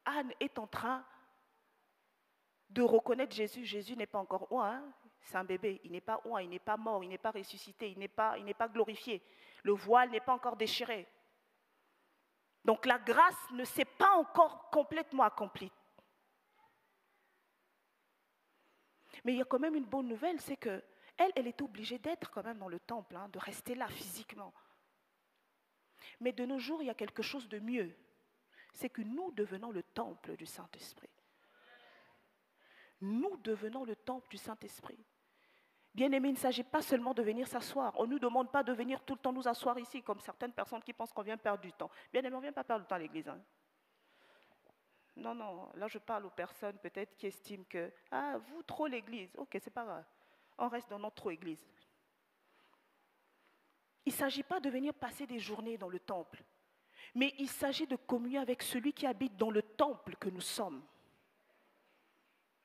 Anne est en train de reconnaître Jésus, Jésus n'est pas encore oint, hein? C'est un bébé, il n'est pas oint, il n'est pas mort, il n'est pas ressuscité, il n'est pas glorifié. Le voile n'est pas encore déchiré. Donc la grâce ne s'est pas encore complètement accomplie. Mais il y a quand même une bonne nouvelle, c'est qu'elle est obligée d'être quand même dans le temple, hein, de rester là physiquement. Mais de nos jours, il y a quelque chose de mieux. C'est que nous devenons le temple du Saint-Esprit. Nous devenons le temple du Saint-Esprit. Bien-aimés, il ne s'agit pas seulement de venir s'asseoir. On ne nous demande pas de venir tout le temps nous asseoir ici, comme certaines personnes qui pensent qu'on vient perdre du temps. Bien-aimés, on ne vient pas perdre du temps à l'église. Hein. Non, non, là je parle aux personnes peut-être qui estiment que « Ah, vous, trop l'église. » Ok, c'est pas grave. On reste dans notre trop église. Il ne s'agit pas de venir passer des journées dans le temple, mais il s'agit de communier avec celui qui habite dans le temple que nous sommes.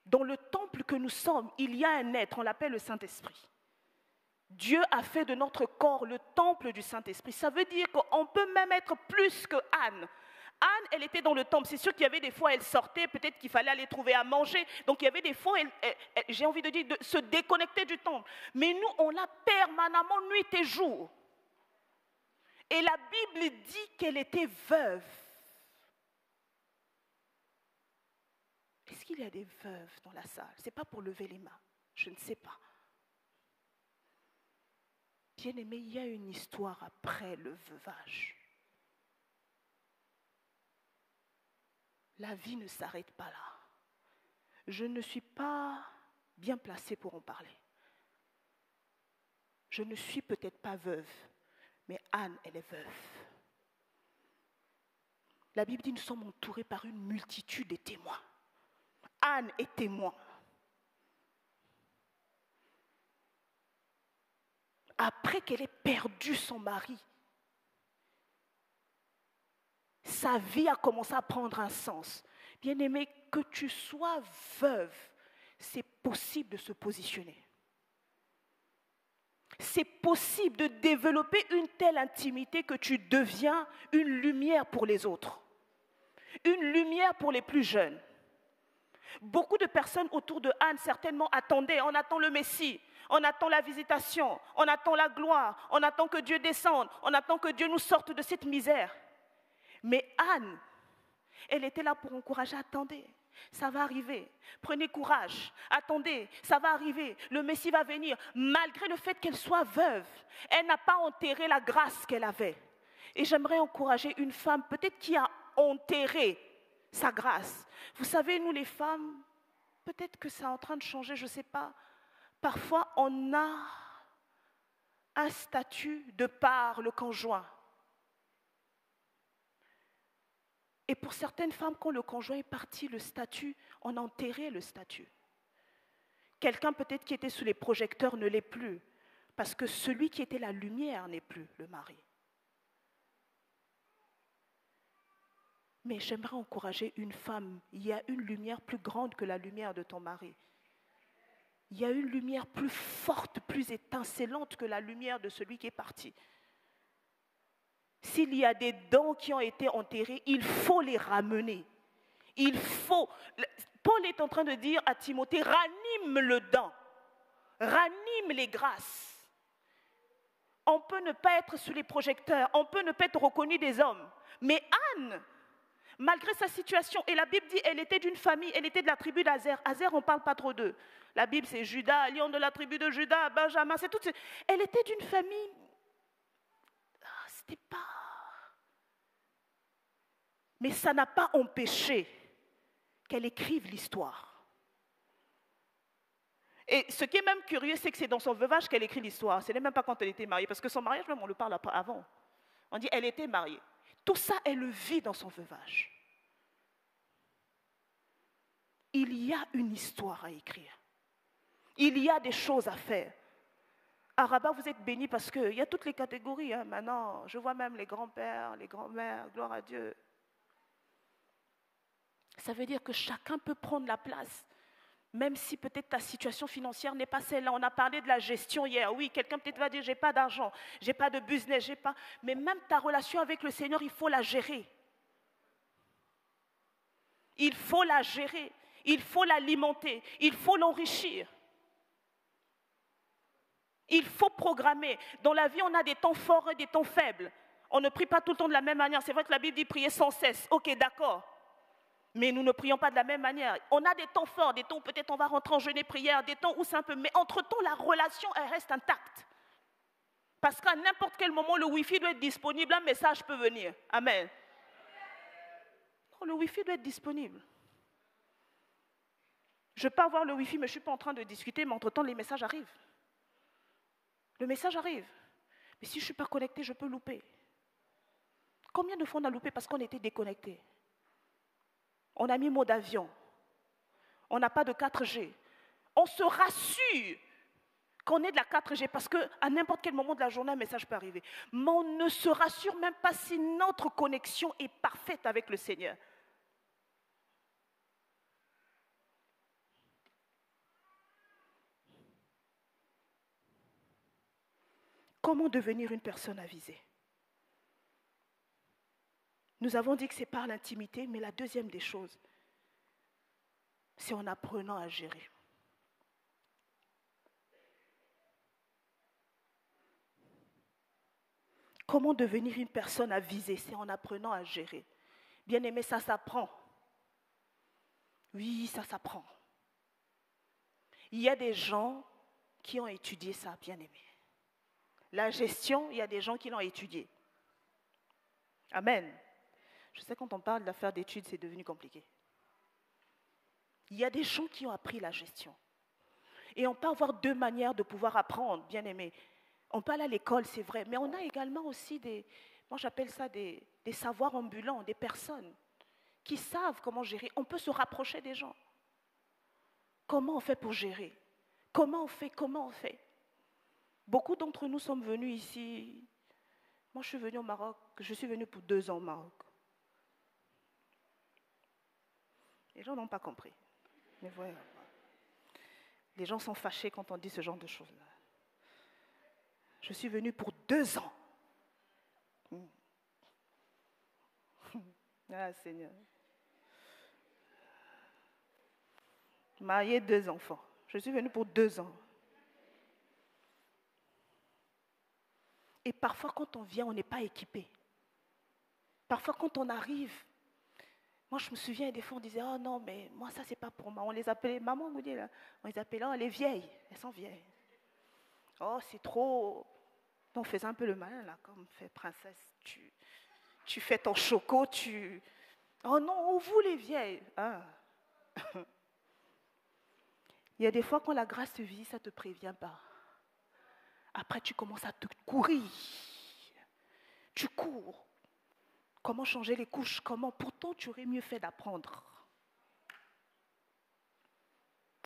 Dans le temple que nous sommes, il y a un être, on l'appelle le Saint-Esprit. Dieu a fait de notre corps le temple du Saint-Esprit. Ça veut dire qu'on peut même être plus que Anne. Anne, elle était dans le temple. C'est sûr qu'il y avait des fois, elle sortait, peut-être qu'il fallait aller trouver à manger. Donc il y avait des fois, j'ai envie de dire, de se déconnecter du temple. Mais nous, on l'a permanemment nuit et jour. Et la Bible dit qu'elle était veuve. Est-ce qu'il y a des veuves dans la salle? Ce n'est pas pour lever les mains, je ne sais pas. Bien-aimé, il y a une histoire après le veuvage. La vie ne s'arrête pas là. Je ne suis pas bien placée pour en parler. Je ne suis peut-être pas veuve, mais Anne, elle est veuve. La Bible dit, nous sommes entourés par une multitude de témoins. Anne est témoin. Après qu'elle ait perdu son mari, sa vie a commencé à prendre un sens. Bien-aimé, que tu sois veuve, c'est possible de se positionner. C'est possible de développer une telle intimité que tu deviens une lumière pour les autres. Une lumière pour les plus jeunes. Beaucoup de personnes autour de Anne certainement attendaient, on attend le Messie, on attend la visitation, on attend la gloire, on attend que Dieu descende, on attend que Dieu nous sorte de cette misère. Mais Anne, elle était là pour encourager, attendez, ça va arriver, prenez courage, attendez, ça va arriver, le Messie va venir. Malgré le fait qu'elle soit veuve, elle n'a pas enterré la grâce qu'elle avait. Et j'aimerais encourager une femme, peut-être qui a enterré sa grâce. Vous savez, nous les femmes, peut-être que c'est en train de changer, je ne sais pas. Parfois, on a un statut de par le conjoint. Et pour certaines femmes, quand le conjoint est parti, le statut, on a enterré le statut. Quelqu'un peut-être qui était sous les projecteurs ne l'est plus, parce que celui qui était la lumière n'est plus le mari. Mais j'aimerais encourager une femme. Il y a une lumière plus grande que la lumière de ton mari. Il y a une lumière plus forte, plus étincelante que la lumière de celui qui est parti. S'il y a des dents qui ont été enterrés, il faut les ramener. Il faut. Paul est en train de dire à Timothée, ranime le dent, ranime les grâces. On peut ne pas être sous les projecteurs, on peut ne pas être reconnu des hommes. Mais Anne, malgré sa situation, et la Bible dit, elle était d'une famille, elle était de la tribu d'Azer. Azer, on ne parle pas trop d'eux. La Bible, c'est Judas, lion de la tribu de Judas, Benjamin, c'est tout. Elle était d'une famille. C'était pas. Mais ça n'a pas empêché qu'elle écrive l'histoire. Et ce qui est même curieux, c'est que c'est dans son veuvage qu'elle écrit l'histoire. Ce n'est même pas quand elle était mariée, parce que son mariage, même on le parle avant. On dit elle était mariée. Tout ça, elle le vit dans son veuvage. Il y a une histoire à écrire. Il y a des choses à faire. À Rabat, vous êtes bénis parce qu'il y a toutes les catégories. Maintenant, je vois même les grands-pères, les grands-mères, gloire à Dieu. Ça veut dire que chacun peut prendre la place. Même si peut-être ta situation financière n'est pas celle-là. On a parlé de la gestion hier. Oui, quelqu'un peut-être va dire, j'ai pas d'argent, j'ai pas de business, j'ai pas. Mais même ta relation avec le Seigneur, il faut la gérer. Il faut la gérer. Il faut l'alimenter. Il faut l'enrichir. Il faut programmer. Dans la vie, on a des temps forts et des temps faibles. On ne prie pas tout le temps de la même manière. C'est vrai que la Bible dit prier sans cesse. Ok, d'accord. Mais nous ne prions pas de la même manière. On a des temps forts, des temps où peut-être on va rentrer en jeûne et prière, des temps où c'est un peu... Mais entre-temps, la relation, elle reste intacte. Parce qu'à n'importe quel moment, le Wi-Fi doit être disponible, un message peut venir. Amen. Non, le Wi-Fi doit être disponible. Je peux avoir le Wi-Fi, mais je ne suis pas en train de discuter, mais entre-temps, les messages arrivent. Le message arrive. Mais si je ne suis pas connecté, je peux louper. Combien de fois on a loupé parce qu'on était déconnecté? On a mis mode avion. On n'a pas de 4G. On se rassure qu'on ait de la 4G parce qu'à n'importe quel moment de la journée, un message peut arriver. Mais on ne se rassure même pas si notre connexion est parfaite avec le Seigneur. Comment devenir une personne avisée? Nous avons dit que c'est par l'intimité, mais la deuxième des choses, c'est en apprenant à gérer. Comment devenir une personne avisée? C'est en apprenant à gérer. Bien aimé, ça s'apprend. Oui, ça s'apprend. Il y a des gens qui ont étudié ça, bien aimé. La gestion, il y a des gens qui l'ont étudié. Amen. Je sais quand on parle d'affaires d'études, c'est devenu compliqué. Il y a des gens qui ont appris la gestion. Et on peut avoir deux manières de pouvoir apprendre, bien aimé. On peut aller à l'école, c'est vrai, mais on a également aussi Moi, j'appelle ça des savoirs ambulants, des personnes qui savent comment gérer. On peut se rapprocher des gens. Comment on fait pour gérer? Comment on fait? Comment on fait? Beaucoup d'entre nous sommes venus ici. Moi, je suis venue au Maroc. Je suis venue pour 2 ans au Maroc. Les gens n'ont pas compris. Mais voilà. Les gens sont fâchés quand on dit ce genre de choses-là. Je suis venue pour 2 ans. Ah, Seigneur. Mariée, 2 enfants. Je suis venue pour 2 ans. Et parfois, quand on vient, on n'est pas équipé. Parfois, quand on arrive, moi, je me souviens, des fois, on disait, oh non, mais moi, ça, c'est pas pour moi. On les appelait, maman vous dit là, on les appelait, oh, les vieilles, elles sont vieilles. Oh, c'est trop. On faisait un peu le malin, là, comme fait princesse, tu fais ton choco, tu. Oh non, vous, les vieilles. Ah. Il y a des fois, quand la grâce te visite, ça ne te prévient pas. Après, tu commences à te courir. Tu cours. Comment changer les couches? Comment? Pourtant, tu aurais mieux fait d'apprendre.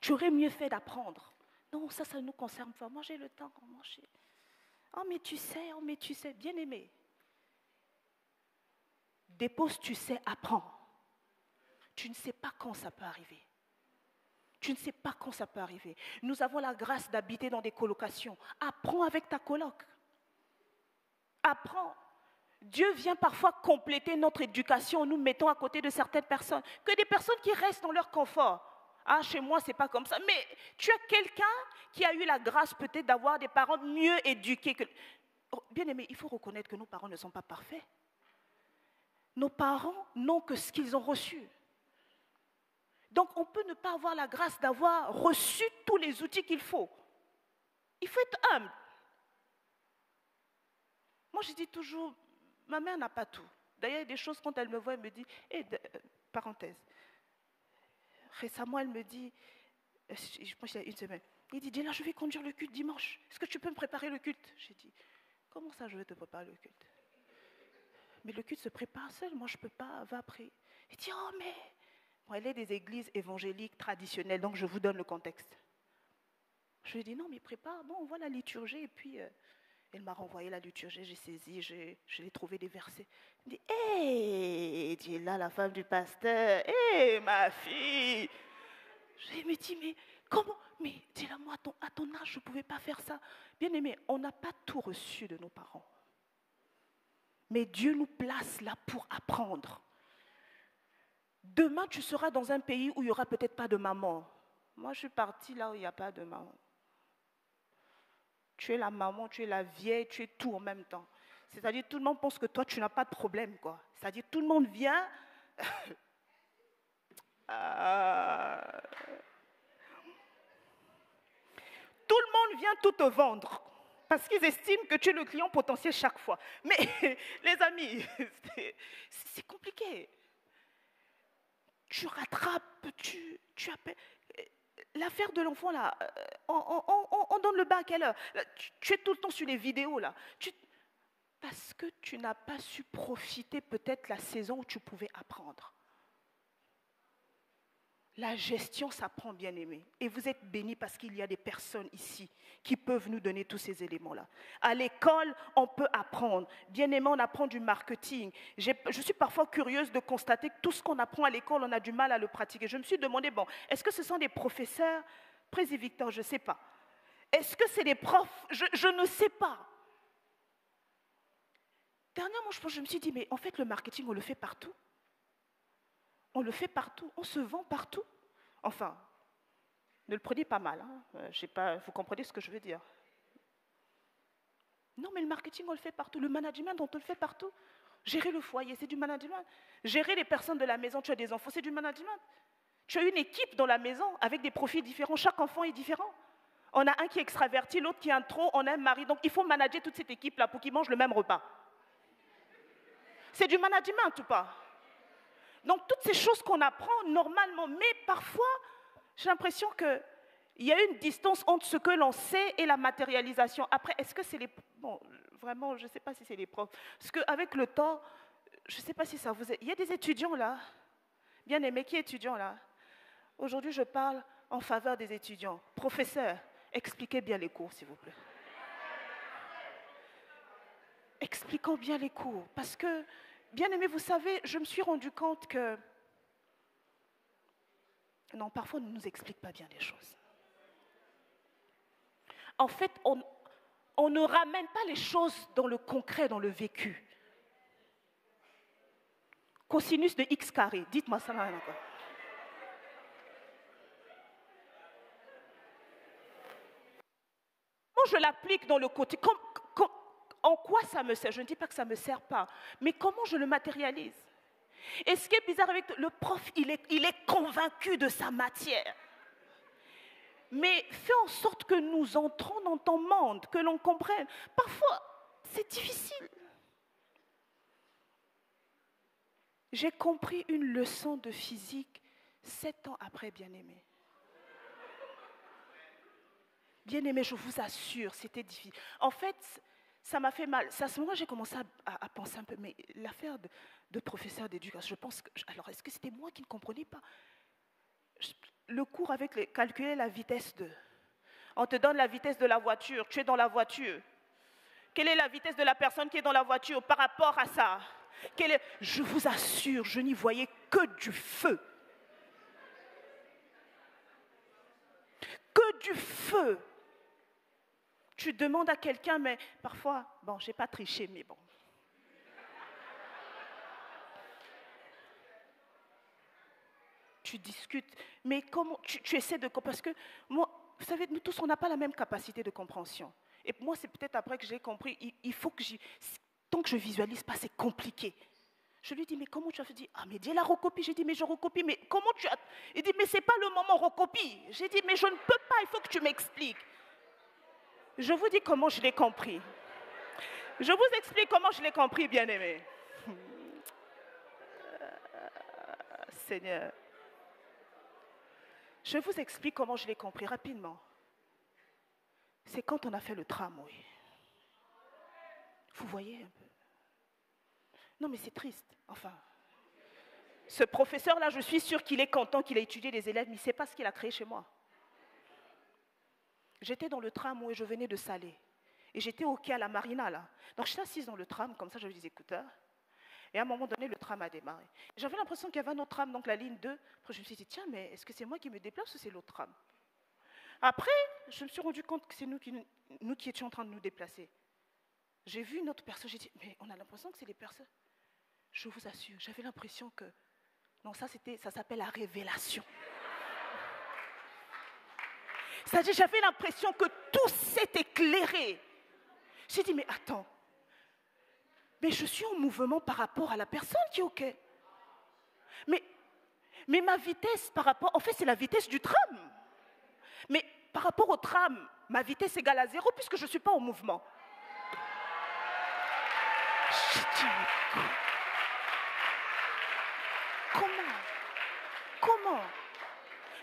Tu aurais mieux fait d'apprendre. Non, ça ne nous concerne pas. Moi, j'ai le temps. Oh, mais tu sais, bien aimé. Dépose, tu sais, apprends. Tu ne sais pas quand ça peut arriver. Tu ne sais pas quand ça peut arriver. Nous avons la grâce d'habiter dans des colocations. Apprends avec ta coloc. Apprends. Dieu vient parfois compléter notre éducation en nous mettant à côté de certaines personnes. Que des personnes qui restent dans leur confort. Ah, chez moi, ce n'est pas comme ça. Mais tu as quelqu'un qui a eu la grâce peut-être d'avoir des parents mieux éduqués que... Oh, bien aimé, il faut reconnaître que nos parents ne sont pas parfaits. Nos parents n'ont que ce qu'ils ont reçu. Donc, on peut ne pas avoir la grâce d'avoir reçu tous les outils qu'il faut. Il faut être humble. Moi, je dis toujours, ma mère n'a pas tout. D'ailleurs, il y a des choses, quand elle me voit, elle me dit, parenthèse, récemment, elle me dit, je pense qu'il y a 1 semaine, il dit, Diana, je vais conduire le culte dimanche. Est-ce que tu peux me préparer le culte? J'ai dit, comment ça, je vais te préparer le culte? Mais le culte se prépare seul, moi, je ne peux pas, va après. Il dit, oh, mais... Bon, elle est des églises évangéliques traditionnelles, donc je vous donne le contexte. Je lui ai dit, non, mais prépare, bon, on voit la liturgie, et puis elle m'a renvoyé la liturgie, j'ai saisi, je l'ai trouvé des versets. Elle me dit, hé, tu es là, la femme du pasteur, hé, ma fille. Je me dis, mais comment? Mais dis-le moi, à ton âge, je ne pouvais pas faire ça. Bien aimé, on n'a pas tout reçu de nos parents. Mais Dieu nous place là pour apprendre. Demain, tu seras dans un pays où il n'y aura peut-être pas de maman. Moi, je suis partie là où il n'y a pas de maman. Tu es la maman, tu es la vieille, tu es tout en même temps. C'est-à-dire, tout le monde pense que toi, tu n'as pas de problème, quoi. C'est-à-dire, tout le monde vient... Tout le monde vient tout te vendre. Parce qu'ils estiment que tu es le client potentiel chaque fois. Mais, les amis, c'est compliqué. Tu rattrapes, tu appelles. L'affaire de l'enfant, là, on donne le bain à quelle heure? Tu es tout le temps sur les vidéos, là. Parce que tu n'as pas su profiter peut-être la saison où tu pouvais apprendre. La gestion s'apprend, bien aimé. Et vous êtes bénis parce qu'il y a des personnes ici qui peuvent nous donner tous ces éléments-là. À l'école, on peut apprendre. Bien aimé, on apprend du marketing. Je suis parfois curieuse de constater que tout ce qu'on apprend à l'école, on a du mal à le pratiquer. Je me suis demandé, bon, est-ce que ce sont des professeurs? Président Victor, je ne sais pas. Est-ce que c'est des profs? Je ne sais pas. Dernièrement, je me suis dit, mais en fait, le marketing, on le fait partout. On le fait partout, on se vend partout. Enfin, ne le prenez pas mal, hein. Je sais pas, vous comprenez ce que je veux dire. Non, mais le marketing, on le fait partout. Le management, on te le fait partout. Gérer le foyer, c'est du management. Gérer les personnes de la maison, tu as des enfants, c'est du management. Tu as une équipe dans la maison avec des profils différents. Chaque enfant est différent. On a un qui est extraverti, l'autre qui est intro, on a un mari. Donc, il faut manager toute cette équipe-là pour qu'ils mangent le même repas. C'est du management ou pas? Donc, toutes ces choses qu'on apprend normalement, mais parfois, j'ai l'impression que Il y a une distance entre ce que l'on sait et la matérialisation. Après, est-ce que c'est les... Bon, vraiment, je ne sais pas si c'est les profs. Parce qu'avec le temps, je ne sais pas si ça vous... Il y a des étudiants là, bien aimés, qui est étudiant là? Aujourd'hui, je parle en faveur des étudiants. Professeur, expliquez bien les cours, s'il vous plaît. Expliquons bien les cours. Parce que, bien aimés, vous savez, je me suis rendu compte que... Non, parfois, on ne nous explique pas bien les choses. En fait, on ne ramène pas les choses dans le concret, dans le vécu. Cosinus de x carré, dites-moi ça là encore. Comment je l'applique dans le côté, en quoi ça me sert? Je ne dis pas que ça ne me sert pas, mais comment je le matérialise? Et ce qui est bizarre avec le prof, il est convaincu de sa matière. Mais fais en sorte que nous entrons dans ton monde, que l'on comprenne. Parfois, c'est difficile. J'ai compris une leçon de physique 7 ans après, bien-aimé. Bien-aimé, je vous assure, c'était difficile. En fait, ça m'a fait mal. C'est à ce moment-là que j'ai commencé à penser un peu, mais l'affaire de professeur d'éducation, je pense que... Alors, est-ce que c'était moi qui ne comprenais pas? Le cours avec calculer la vitesse de... On te donne la vitesse de la voiture, tu es dans la voiture. Quelle est la vitesse de la personne qui est dans la voiture par rapport à ça? Je vous assure, je n'y voyais que du feu. Que du feu. Tu demandes à quelqu'un, mais parfois, bon, je n'ai pas triché, mais bon. Tu discutes, mais comment tu essaies de... Parce que moi, vous savez, nous tous, on n'a pas la même capacité de compréhension. Et moi, c'est peut-être après que j'ai compris, il faut que tant que je ne visualise pas, c'est compliqué. Je lui dis, mais comment tu as fait? Il dit, ah, mais dis la recopie. J'ai dit, mais je recopie, mais comment tu as... Il dit, mais ce n'est pas le moment recopie. J'ai dit, mais je ne peux pas, il faut que tu m'expliques. Je vous dis comment je l'ai compris. Je vous explique comment je l'ai compris, bien-aimé. Seigneur. Je vous explique comment je l'ai compris rapidement. C'est quand on a fait le tramway. Vous voyez un peu? Non, mais c'est triste. Enfin, ce professeur-là, je suis sûre qu'il est content qu'il ait étudié les élèves, mais il ne sait pas ce qu'il a créé chez moi. J'étais dans le tramway, je venais de Salé. Et j'étais au quai à la Marina, là. Donc, j'étais assise dans le tram, comme ça, j'avais des écouteurs. Et à un moment donné, le tram a démarré. J'avais l'impression qu'il y avait un autre tram, donc la ligne 2. Après, je me suis dit, tiens, mais est-ce que c'est moi qui me déplace ou c'est l'autre tram? Après, je me suis rendu compte que c'est nous qui étions en train de nous déplacer. J'ai vu une autre personne, j'ai dit, mais on a l'impression que c'est les personnes. Je vous assure, j'avais l'impression que... Non, ça s'appelle la révélation. C'est-à-dire, j'avais l'impression que tout s'est éclairé. J'ai dit, mais attends, mais je suis en mouvement par rapport à la personne qui est OK. Mais ma vitesse par rapport... En fait, c'est la vitesse du tram. Mais par rapport au tram, ma vitesse égale à 0 puisque je ne suis pas en mouvement. J'ai dit, Comment?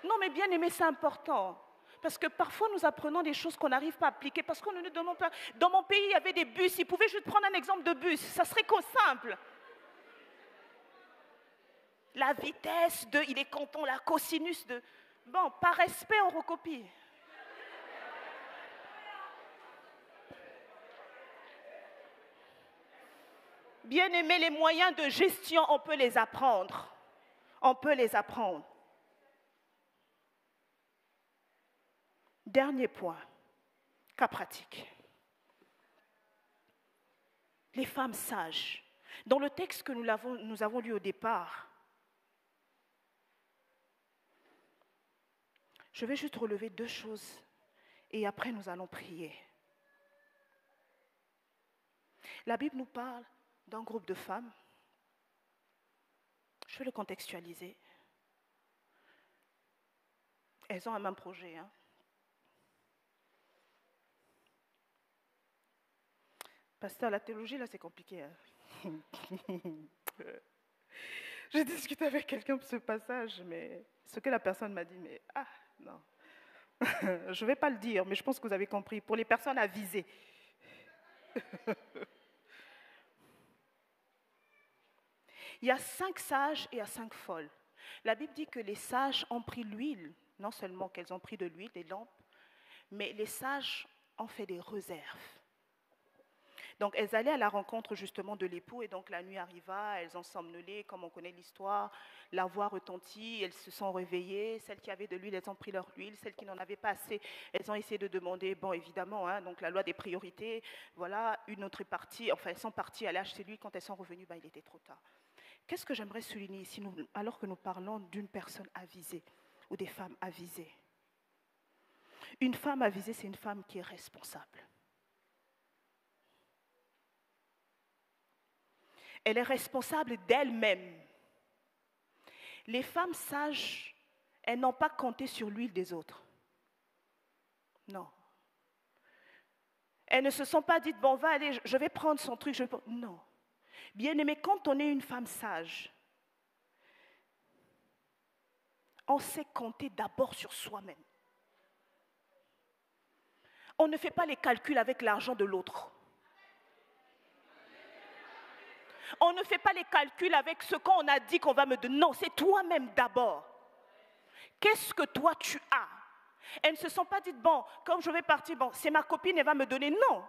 Non, mais bien aimé, c'est important. Parce que parfois, nous apprenons des choses qu'on n'arrive pas à appliquer parce qu'on ne nous demande pas. Dans mon pays, il y avait des bus. Ils pouvaient juste prendre un exemple de bus. Ça serait simple. La vitesse de... Il est content, la cosinus de... Bon, par respect, on recopie. Bien aimé, les moyens de gestion, on peut les apprendre. On peut les apprendre. Dernier point, cas pratique. Les femmes sages. Dans le texte que nous avons lu au départ, je vais juste relever 2 choses et après nous allons prier. La Bible nous parle d'un groupe de femmes. Je vais le contextualiser. Elles ont un même projet. Pasteur, la théologie, là, c'est compliqué. J'ai discuté avec quelqu'un pour ce passage, mais ce que la personne m'a dit, mais non. Je ne vais pas le dire, mais je pense que vous avez compris. Pour les personnes avisées. Il y a 5 sages et il y a 5 folles. La Bible dit que les sages ont pris l'huile, non seulement qu'elles ont pris de l'huile, des lampes, mais les sages ont fait des réserves. Donc elles allaient à la rencontre justement de l'époux et donc la nuit arriva, elles ont somnolé, comme on connaît l'histoire, la voix retentit, elles se sont réveillées, celles qui avaient de l'huile, elles ont pris leur huile, celles qui n'en avaient pas assez, elles ont essayé de demander, bon évidemment, hein, donc la loi des priorités, voilà, une autre est partie, enfin elles sont parties à l'âge de lui, quand elles sont revenues, il était trop tard. Qu'est-ce que j'aimerais souligner ici, alors que nous parlons d'une personne avisée ou des femmes avisées? Une femme avisée, c'est une femme qui est responsable. Elle est responsable d'elle-même. Les femmes sages, elles n'ont pas compté sur l'huile des autres. Non. Elles ne se sont pas dites, bon, va aller, je vais prendre son truc. Non. Bien-aimé, quand on est une femme sage, on sait compter d'abord sur soi-même. On ne fait pas les calculs avec l'argent de l'autre. On ne fait pas les calculs avec ce qu'on a dit qu'on va me donner. Non, c'est toi-même d'abord. Qu'est-ce que toi tu as? Elles ne se sont pas dites, bon, comme je vais partir, bon, c'est ma copine, elle va me donner. Non.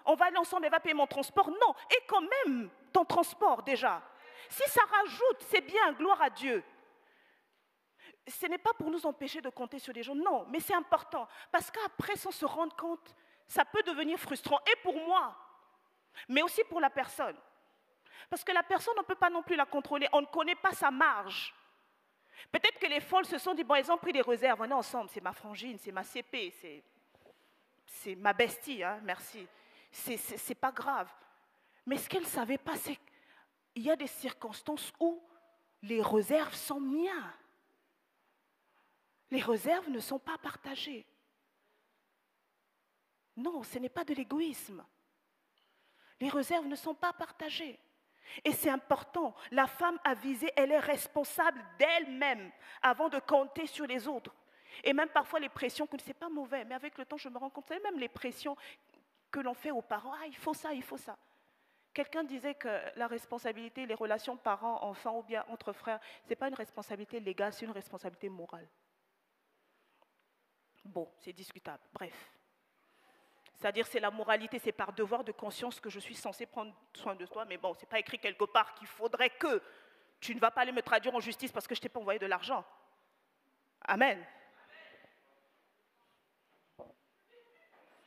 On va aller ensemble, elle va payer mon transport. Non. Et quand même, ton transport déjà. Si ça rajoute, c'est bien, gloire à Dieu. Ce n'est pas pour nous empêcher de compter sur les gens, non, mais c'est important. Parce qu'après, sans se rendre compte, ça peut devenir frustrant. Et pour moi, mais aussi pour la personne. Parce que la personne, on ne peut pas non plus la contrôler. On ne connaît pas sa marge. Peut-être que les folles se sont dit, bon, elles ont pris des réserves. On est ensemble, c'est ma frangine, c'est ma CP, c'est ma bestie, hein, merci. C'est pas grave. Mais ce qu'elles ne savaient pas, c'est qu'il y a des circonstances où les réserves sont miennes. Les réserves ne sont pas partagées. Non, ce n'est pas de l'égoïsme. Les réserves ne sont pas partagées. Et c'est important. La femme avisée, elle est responsable d'elle-même avant de compter sur les autres. Et même parfois les pressions, que c'est pas mauvais, mais avec le temps je me rends compte, c'est même les pressions que l'on fait aux parents. Ah, il faut ça, il faut ça. Quelqu'un disait que la responsabilité, les relations parents-enfants ou bien entre frères, ce n'est pas une responsabilité légale, c'est une responsabilité morale. Bon, c'est discutable. Bref. C'est-à-dire c'est la moralité, c'est par devoir de conscience que je suis censée prendre soin de toi, mais bon, ce n'est pas écrit quelque part qu'il faudrait que tu ne vas pas aller me traduire en justice parce que je ne t'ai pas envoyé de l'argent. Amen.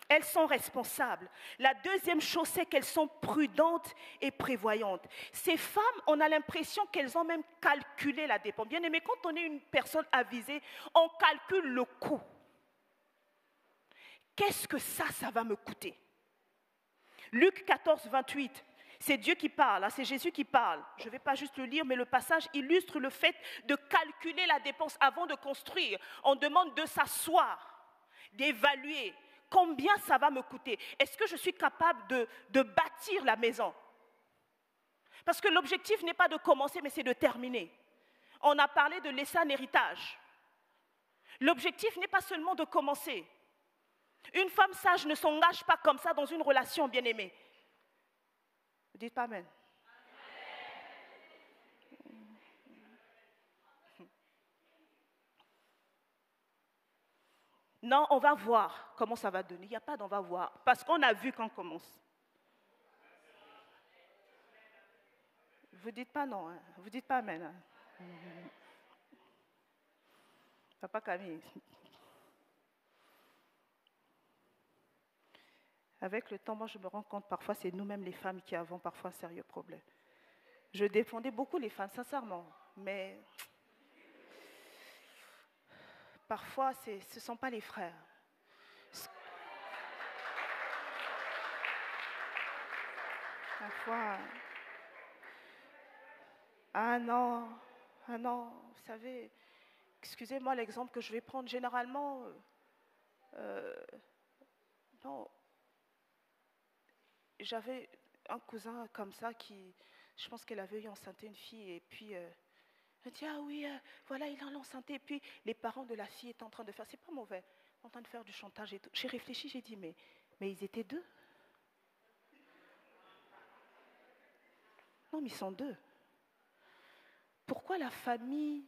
Elles sont responsables. La deuxième chose, c'est qu'elles sont prudentes et prévoyantes. Ces femmes, on a l'impression qu'elles ont même calculé la dépense. Bien aimé, quand on est une personne avisée, on calcule le coût. Qu'est-ce que ça va me coûter? Luc 14, 28, c'est Dieu qui parle, c'est Jésus qui parle. Je ne vais pas juste le lire, mais le passage illustre le fait de calculer la dépense avant de construire. On demande de s'asseoir, d'évaluer combien ça va me coûter. Est-ce que je suis capable de bâtir la maison? Parce que l'objectif n'est pas de commencer, mais c'est de terminer. On a parlé de laisser un héritage. L'objectif n'est pas seulement de commencer. Une femme sage ne s'engage pas comme ça dans une relation bien-aimée. Vous dites pas amen. Non, on va voir comment ça va donner. Il n'y a pas d'on va voir. Parce qu'on a vu quand on commence. Vous dites pas non. Hein. Vous dites pas amen. Hein. Papa Camille. Avec le temps, moi, je me rends compte, parfois, c'est nous-mêmes les femmes qui avons parfois un sérieux problème. Je défendais beaucoup les femmes, sincèrement, mais parfois, ce ne sont pas les frères. Parfois, ah non, vous savez, excusez-moi l'exemple que je vais prendre, généralement, non. J'avais un cousin comme ça qui, je pense qu'elle avait eu enceinté une fille et puis elle dit ah oui, voilà il a enceinté et puis les parents de la fille étaient en train de faire, c'est pas mauvais. en train de faire du chantage et tout. J'ai réfléchi, j'ai dit, mais ils étaient deux. Non, mais ils sont deux. Pourquoi la famille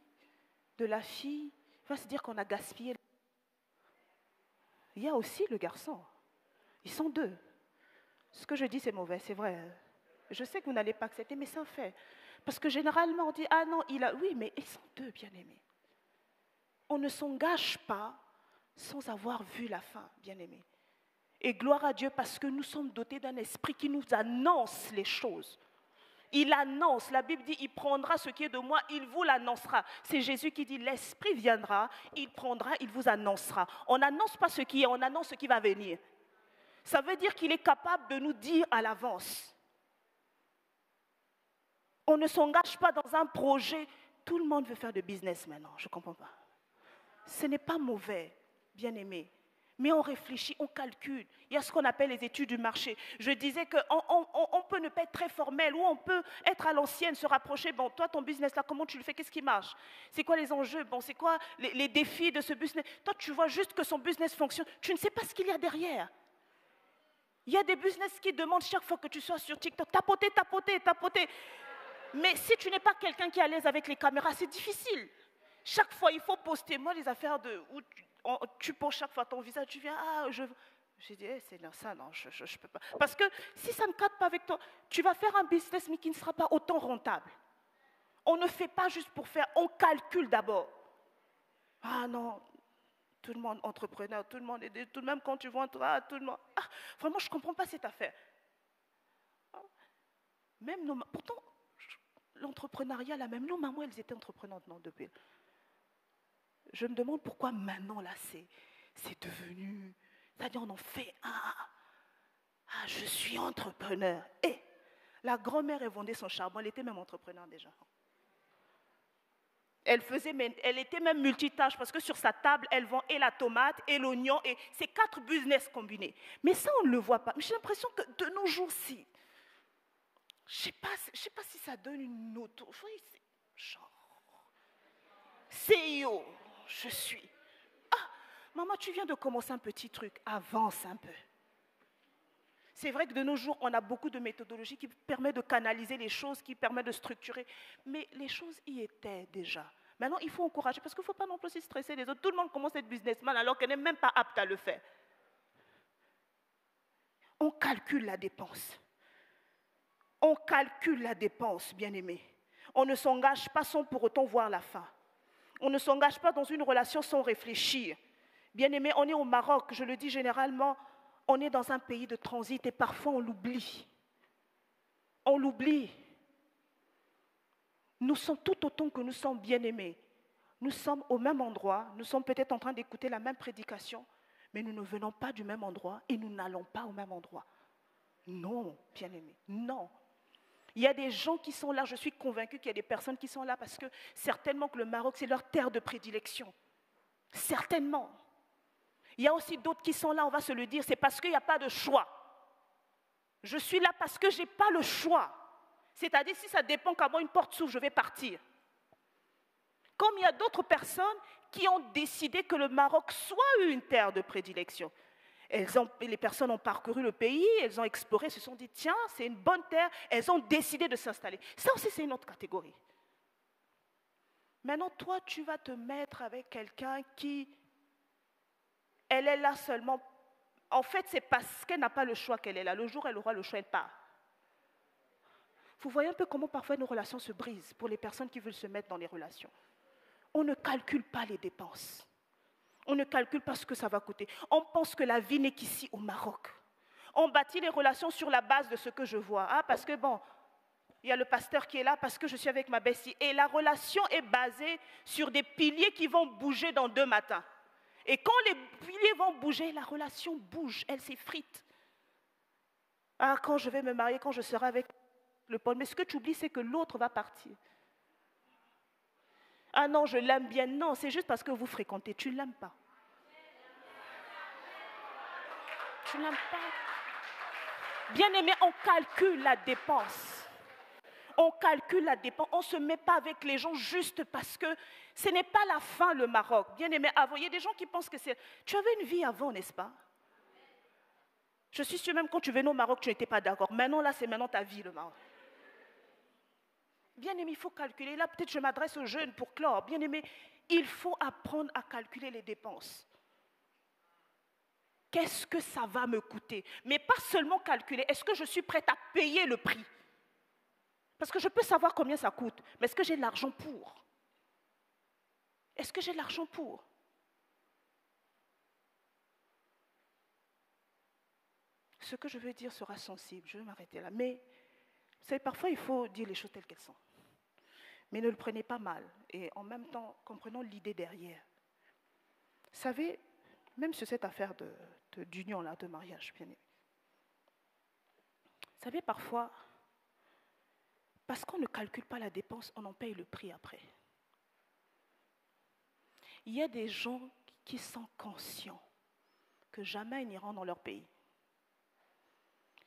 de la fille va se dire qu'on a gaspillé? Il y a aussi le garçon. Ils sont deux. Ce que je dis, c'est mauvais, c'est vrai. Je sais que vous n'allez pas accepter, mais c'est un fait. Parce que généralement, on dit, ah non, oui, mais ils sont deux, bien-aimés. On ne s'engage pas sans avoir vu la fin, bien-aimés. Et gloire à Dieu parce que nous sommes dotés d'un esprit qui nous annonce les choses. Il annonce, la Bible dit, il prendra ce qui est de moi, il vous l'annoncera. C'est Jésus qui dit, l'Esprit viendra, il prendra, il vous annoncera. On n'annonce pas ce qui est, on annonce ce qui va venir. Ça veut dire qu'il est capable de nous dire à l'avance. On ne s'engage pas dans un projet. Tout le monde veut faire de business maintenant, je ne comprends pas. Ce n'est pas mauvais, bien-aimé. Mais on réfléchit, on calcule. Il y a ce qu'on appelle les études du marché. Je disais qu'on peut ne pas être très formel, ou on peut être à l'ancienne, se rapprocher. Bon, toi, ton business là, comment tu le fais? Qu'est-ce qui marche? C'est quoi les enjeux? Bon, c'est quoi les défis de ce business? Toi, tu vois juste que son business fonctionne. Tu ne sais pas ce qu'il y a derrière. Il y a des business qui demandent chaque fois que tu sois sur TikTok, tapoter, tapoter, tapoter. Mais si tu n'es pas quelqu'un qui est à l'aise avec les caméras, c'est difficile. Chaque fois, il faut poster. Moi, les affaires où tu poses chaque fois ton visage, tu viens, j'ai dit, c'est ça, non, je ne peux pas. Parce que si ça ne cadre pas avec toi, tu vas faire un business, mais qui ne sera pas autant rentable. On ne fait pas juste pour faire, on calcule d'abord. Ah non, tout le monde entrepreneur, tout le monde est tout de même quand tu vois tout le monde. Vraiment, je ne comprends pas cette affaire. Même pourtant, l'entrepreneuriat, là, même nos mamans, elles étaient entreprenantes, non, depuis. Je me demande pourquoi maintenant, là, c'est devenu... C'est-à-dire, on en fait je suis entrepreneur. Et la grand-mère, elle vendait son charbon, elle était même entrepreneur déjà. Elle était même multitâche parce que sur sa table, elle vend et la tomate et l'oignon, et c'est 4 business combinés. Mais ça, on ne le voit pas. Mais j'ai l'impression que de nos jours-ci, je ne sais pas si ça donne une autre... Genre, CEO, je suis. Maman, tu viens de commencer un petit truc, avance un peu. C'est vrai que de nos jours, on a beaucoup de méthodologies qui permettent de canaliser les choses, qui permettent de structurer. Mais les choses y étaient déjà. Maintenant, il faut encourager, parce qu'il ne faut pas non plus stresser les autres. Tout le monde commence à être businessman alors qu'elle n'est même pas apte à le faire. On calcule la dépense. On calcule la dépense, bien-aimé. On ne s'engage pas sans pour autant voir la fin. On ne s'engage pas dans une relation sans réfléchir. Bien-aimé, on est au Maroc, je le dis généralement, on est dans un pays de transit et parfois on l'oublie. On l'oublie. Nous sommes tout autant que nous sommes bien-aimés. Nous sommes au même endroit, nous sommes peut-être en train d'écouter la même prédication, mais nous ne venons pas du même endroit et nous n'allons pas au même endroit. Non, bien-aimés, non. Il y a des gens qui sont là, je suis convaincue qu'il y a des personnes qui sont là parce que certainement que le Maroc, c'est leur terre de prédilection. Certainement. Il y a aussi d'autres qui sont là, on va se le dire, c'est parce qu'il n'y a pas de choix. Je suis là parce que je n'ai pas le choix. C'est-à-dire, si ça dépend qu'à moi une porte s'ouvre, je vais partir. Comme il y a d'autres personnes qui ont décidé que le Maroc soit une terre de prédilection. Les personnes ont parcouru le pays, elles ont exploré, se sont dit, tiens, c'est une bonne terre, elles ont décidé de s'installer. Ça aussi, c'est une autre catégorie. Maintenant, toi, tu vas te mettre avec quelqu'un qui, elle est là seulement. En fait, c'est parce qu'elle n'a pas le choix qu'elle est là. Le jour où elle aura le choix, elle part. Vous voyez un peu comment parfois nos relations se brisent pour les personnes qui veulent se mettre dans les relations. On ne calcule pas les dépenses. On ne calcule pas ce que ça va coûter. On pense que la vie n'est qu'ici au Maroc. On bâtit les relations sur la base de ce que je vois. Parce que bon, il y a le pasteur qui est là, parce que je suis avec ma bestie. Et la relation est basée sur des piliers qui vont bouger dans 2 matins. Et quand les piliers vont bouger, la relation bouge, elle s'effrite. Quand je vais me marier, quand je serai avec le Paul. Mais ce que tu oublies, c'est que l'autre va partir. Non, je l'aime bien. Non, c'est juste parce que vous fréquentez. Tu ne l'aimes pas. Tu ne l'aimes pas. Bien-aimé, on calcule la dépense. On calcule la dépense, on ne se met pas avec les gens juste parce que ce n'est pas la fin le Maroc. Bien aimé, il y a des gens qui pensent que c'est... Tu avais une vie avant, n'est-ce pas? Je suis sûre même quand tu venais au Maroc, tu n'étais pas d'accord. Maintenant, là, c'est maintenant ta vie, le Maroc. Bien aimé, il faut calculer. Là, peut-être je m'adresse aux jeunes pour clore. Bien aimé, il faut apprendre à calculer les dépenses. Qu'est-ce que ça va me coûter? Mais pas seulement calculer. Est-ce que je suis prête à payer le prix? Parce que je peux savoir combien ça coûte. Mais est-ce que j'ai de l'argent pour? Est-ce que j'ai de l'argent pour? Ce que je veux dire sera sensible. Je vais m'arrêter là. Mais, vous savez, parfois, il faut dire les choses telles qu'elles sont. Mais ne le prenez pas mal. Et en même temps, comprenons l'idée derrière. Vous savez, même sur cette affaire d'union, là, de mariage, bien aimé. Vous savez, parfois, parce qu'on ne calcule pas la dépense, on en paye le prix après. Il y a des gens qui sont conscients que jamais ils n'iront dans leur pays.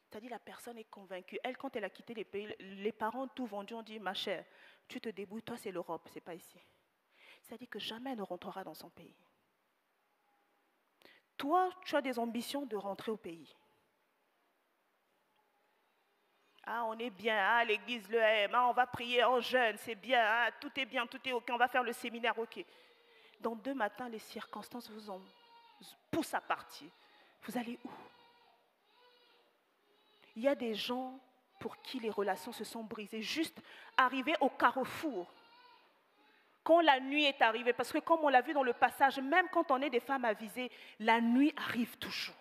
C'est-à-dire la personne est convaincue. Elle, quand elle a quitté les pays, les parents tout vendu ont dit, ma chère, tu te débrouilles, toi c'est l'Europe, c'est pas ici. C'est-à-dire que jamais elle ne rentrera dans son pays. Toi, tu as des ambitions de rentrer au pays. Ah, on est bien, ah, l'église le aime, ah, on va prier en jeûne, c'est bien, ah, tout est bien, tout est ok, on va faire le séminaire, ok. Dans 2 matins, les circonstances vous en poussent à partir. Vous allez où? Il y a des gens pour qui les relations se sont brisées, juste arrivés au carrefour. Quand la nuit est arrivée, parce que comme on l'a vu dans le passage, même quand on est des femmes avisées, la nuit arrive toujours.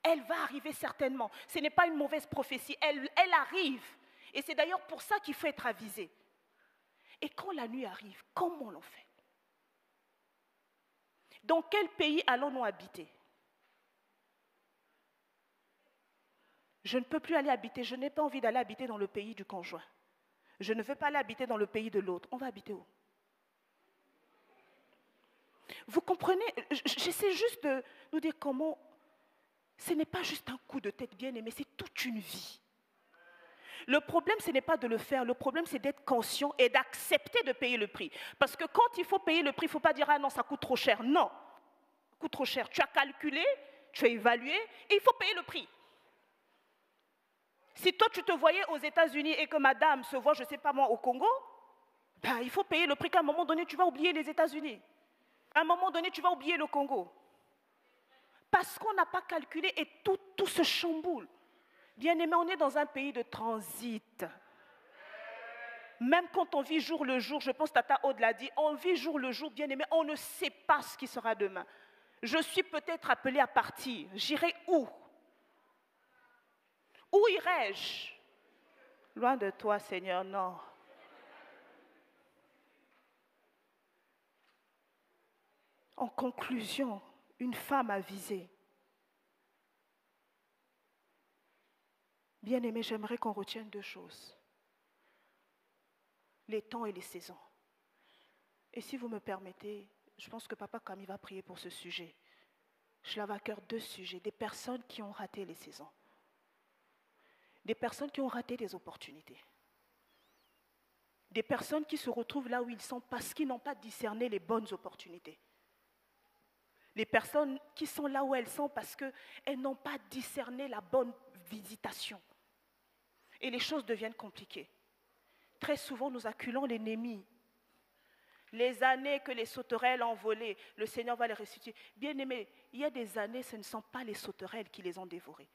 Elle va arriver certainement. Ce n'est pas une mauvaise prophétie, elle arrive. Et c'est d'ailleurs pour ça qu'il faut être avisé. Et quand la nuit arrive, comment l'on fait? Dans quel pays allons-nous habiter? Je ne peux plus aller habiter, je n'ai pas envie d'aller habiter dans le pays du conjoint. Je ne veux pas aller habiter dans le pays de l'autre. On va habiter où? Vous comprenez? J'essaie juste de nous dire comment... Ce n'est pas juste un coup de tête bien aimé, c'est toute une vie. Le problème, ce n'est pas de le faire, le problème, c'est d'être conscient et d'accepter de payer le prix. Parce que quand il faut payer le prix, il ne faut pas dire « Ah non, ça coûte trop cher ». Non, ça coûte trop cher. Tu as calculé, tu as évalué et il faut payer le prix. Si toi, tu te voyais aux États-Unis et que madame se voit, je ne sais pas moi, au Congo, ben, il faut payer le prix qu'à un moment donné, tu vas oublier les États-Unis. À un moment donné, tu vas oublier le Congo. Parce qu'on n'a pas calculé et tout se chamboule. Bien aimé, on est dans un pays de transit. Même quand on vit jour le jour, je pense que Tata Aude l'a dit, on vit jour le jour, bien aimé, on ne sait pas ce qui sera demain. Je suis peut-être appelée à partir. J'irai où? Où irai-je? Loin de toi, Seigneur, non. En conclusion, une femme avisée. Bien-aimé, j'aimerais qu'on retienne 2 choses. Les temps et les saisons. Et si vous me permettez, je pense que Papa Camille va prier pour ce sujet. Je l'avais à cœur 2 sujets. Des personnes qui ont raté les saisons. Des personnes qui ont raté des opportunités. Des personnes qui se retrouvent là où ils sont parce qu'ils n'ont pas discerné les bonnes opportunités. Les personnes qui sont là où elles sont parce qu'elles n'ont pas discerné la bonne visitation. Et les choses deviennent compliquées. Très souvent, nous acculons l'ennemi. Les années que les sauterelles ont volées, le Seigneur va les restituer. Bien-aimés, il y a des années, ce ne sont pas les sauterelles qui les ont dévorées.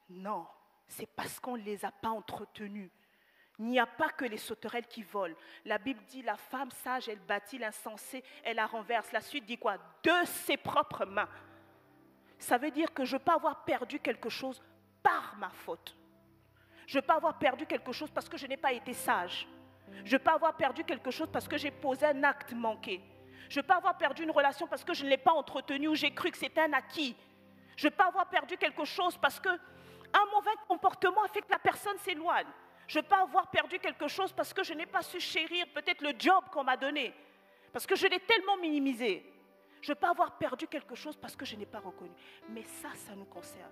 Non, c'est parce qu'on ne les a pas entretenues. Il n'y a pas que les sauterelles qui volent. La Bible dit, la femme sage, elle bâtit l'insensé, elle la renverse. La suite dit quoi? De ses propres mains. Ça veut dire que je peux avoir perdu quelque chose par ma faute. Je peux avoir perdu quelque chose parce que je n'ai pas été sage. Je peux avoir perdu quelque chose parce que j'ai posé un acte manqué. Je peux avoir perdu une relation parce que je ne l'ai pas entretenue ou j'ai cru que c'était un acquis. Je peux avoir perdu quelque chose parce qu'un mauvais comportement a fait que la personne s'éloigne. Je peux avoir perdu quelque chose parce que je n'ai pas su chérir peut-être le job qu'on m'a donné. Parce que je l'ai tellement minimisé. Je peux avoir perdu quelque chose parce que je n'ai pas reconnu. Mais ça nous concerne.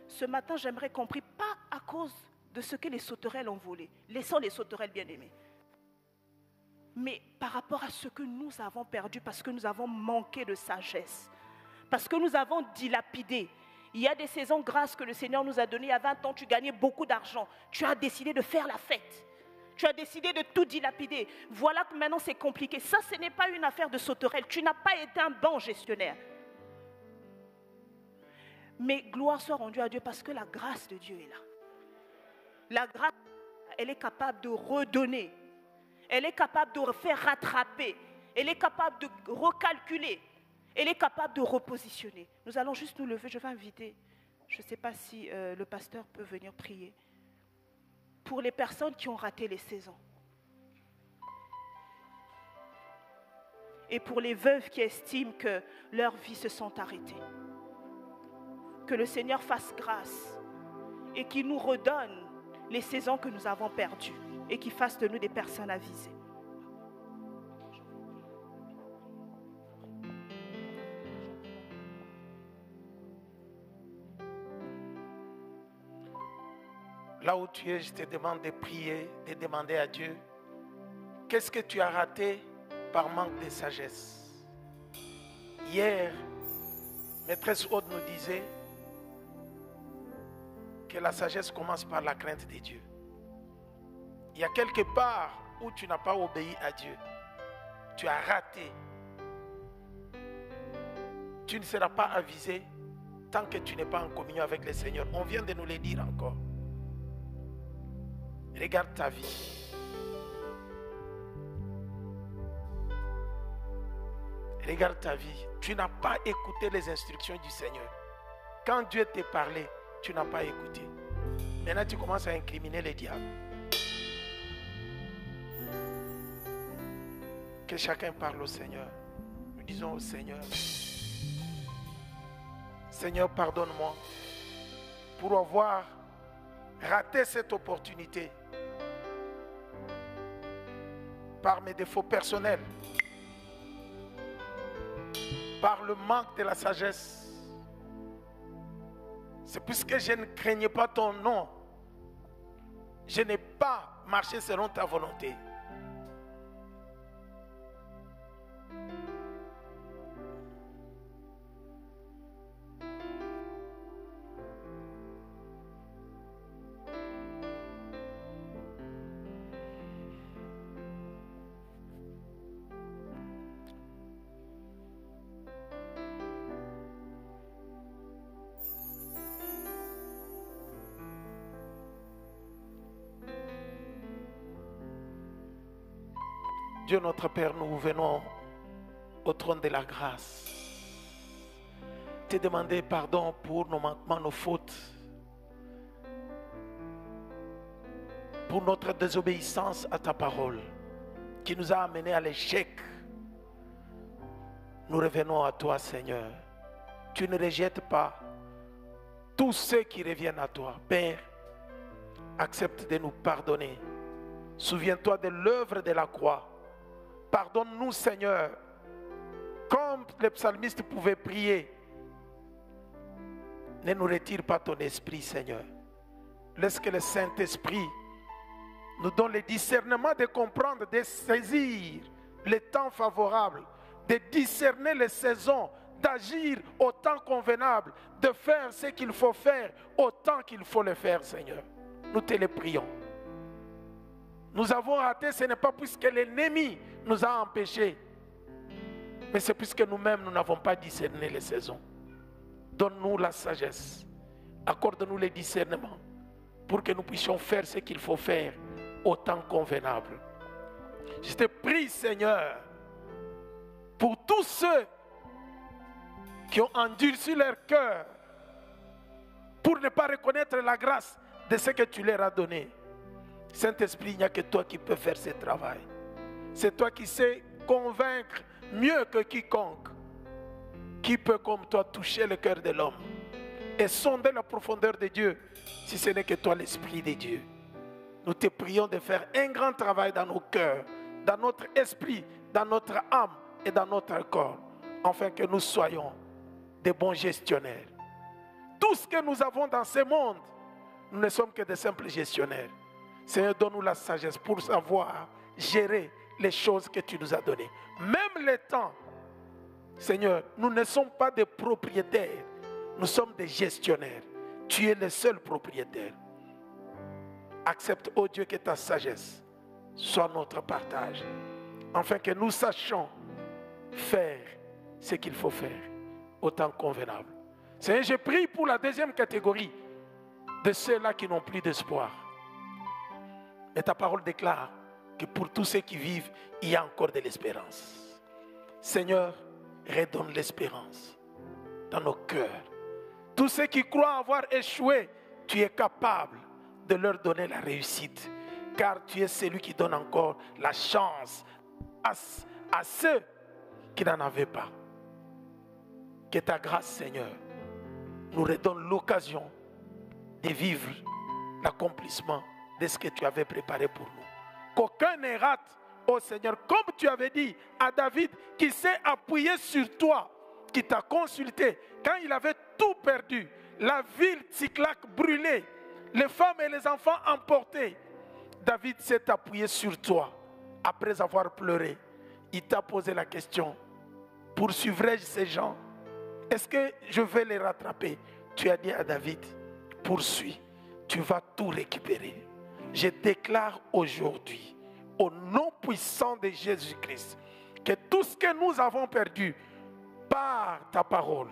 Ce matin, j'aimerais qu'on prie, pas à cause de ce que les sauterelles ont volé. Laissons les sauterelles, bien-aimés. Mais par rapport à ce que nous avons perdu, parce que nous avons manqué de sagesse, parce que nous avons dilapidé. Il y a des saisons grâces que le Seigneur nous a données. Il y a 20 ans, tu gagnais beaucoup d'argent. Tu as décidé de faire la fête. Tu as décidé de tout dilapider. Voilà que maintenant c'est compliqué. Ça, ce n'est pas une affaire de sauterelle. Tu n'as pas été un bon gestionnaire. Mais gloire soit rendue à Dieu parce que la grâce de Dieu est là. La grâce, elle est capable de redonner. Elle est capable de faire rattraper. Elle est capable de recalculer. Elle est capable de repositionner. Nous allons juste nous lever. Je vais inviter, je ne sais pas si le pasteur peut venir prier. Pour les personnes qui ont raté les saisons. Et pour les veuves qui estiment que leurs vies se sont arrêtées. Que le Seigneur fasse grâce et qu'il nous redonne les saisons que nous avons perdues et qu'il fasse de nous des personnes avisées. Là où tu es, je te demande de prier, de demander à Dieu, qu'est-ce que tu as raté par manque de sagesse? Hier, Maîtresse Aude nous disait que la sagesse commence par la crainte de Dieu. Il y a quelque part où tu n'as pas obéi à Dieu. Tu as raté. Tu ne seras pas avisé tant que tu n'es pas en communion avec le Seigneur. On vient de nous le dire encore. Regarde ta vie. Regarde ta vie. Tu n'as pas écouté les instructions du Seigneur. Quand Dieu t'a parlé, tu n'as pas écouté. Maintenant, tu commences à incriminer le diable. Que chacun parle au Seigneur. Nous disons au Seigneur, Seigneur, pardonne-moi pour avoir raté cette opportunité par mes défauts personnels, par le manque de la sagesse. C'est puisque je ne craignais pas ton nom, je n'ai pas marché selon ta volonté. Dieu notre Père, nous venons au trône de la grâce. Te demander pardon pour nos manquements, nos fautes. Pour notre désobéissance à ta parole qui nous a amenés à l'échec. Nous revenons à toi, Seigneur. Tu ne rejettes pas tous ceux qui reviennent à toi. Père, accepte de nous pardonner. Souviens-toi de l'œuvre de la croix. Pardonne-nous, Seigneur, comme les psalmistes pouvaient prier. Ne nous retire pas ton esprit, Seigneur. Laisse que le Saint-Esprit nous donne le discernement de comprendre, de saisir les temps favorables, de discerner les saisons, d'agir au temps convenable, de faire ce qu'il faut faire au temps qu'il faut le faire, Seigneur. Nous te le prions. Nous avons raté, ce n'est pas puisque l'ennemi nous a empêchés, mais c'est puisque nous-mêmes, nous n'avons pas discerné les saisons. Donne-nous la sagesse, accorde-nous le discernement, pour que nous puissions faire ce qu'il faut faire au temps convenable. Je te prie, Seigneur, pour tous ceux qui ont endurci leur cœur, pour ne pas reconnaître la grâce de ce que tu leur as donné. Saint-Esprit, il n'y a que toi qui peux faire ce travail. C'est toi qui sais convaincre mieux que quiconque. Qui peut comme toi toucher le cœur de l'homme et sonder la profondeur de Dieu, si ce n'est que toi l'Esprit de Dieu. Nous te prions de faire un grand travail dans nos cœurs, dans notre esprit, dans notre âme et dans notre corps, afin que nous soyons des bons gestionnaires. Tout ce que nous avons dans ce monde, nous ne sommes que des simples gestionnaires. Seigneur, donne-nous la sagesse pour savoir gérer les choses que tu nous as données. Même les temps, Seigneur, nous ne sommes pas des propriétaires, nous sommes des gestionnaires. Tu es le seul propriétaire. Accepte, ô Dieu, que ta sagesse soit notre partage, afin que nous sachions faire ce qu'il faut faire au temps convenable. Seigneur, je prie pour la deuxième catégorie de ceux-là qui n'ont plus d'espoir. Et ta parole déclare que pour tous ceux qui vivent, il y a encore de l'espérance. Seigneur, redonne l'espérance dans nos cœurs. Tous ceux qui croient avoir échoué, tu es capable de leur donner la réussite, car tu es celui qui donne encore la chance à ceux qui n'en avaient pas. Que ta grâce, Seigneur, nous redonne l'occasion de vivre l'accomplissement de ce que tu avais préparé pour nous. Qu'aucun ne rate, ô Seigneur, comme tu avais dit à David, qui s'est appuyé sur toi, qui t'a consulté, quand il avait tout perdu, la ville Tsiklag brûlée, les femmes et les enfants emportés. David s'est appuyé sur toi, après avoir pleuré. Il t'a posé la question, poursuivrai-je ces gens? Est-ce que je vais les rattraper? Tu as dit à David, poursuis, tu vas tout récupérer. Je déclare aujourd'hui, au nom puissant de Jésus-Christ, que tout ce que nous avons perdu par ta parole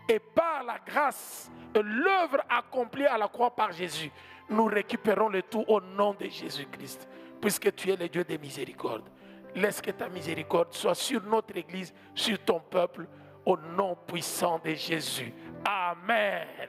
et par la grâce et l'œuvre accomplie à la croix par Jésus, nous récupérons le tout au nom de Jésus-Christ, puisque tu es le Dieu des miséricordes. Laisse que ta miséricorde soit sur notre Église, sur ton peuple, au nom puissant de Jésus. Amen.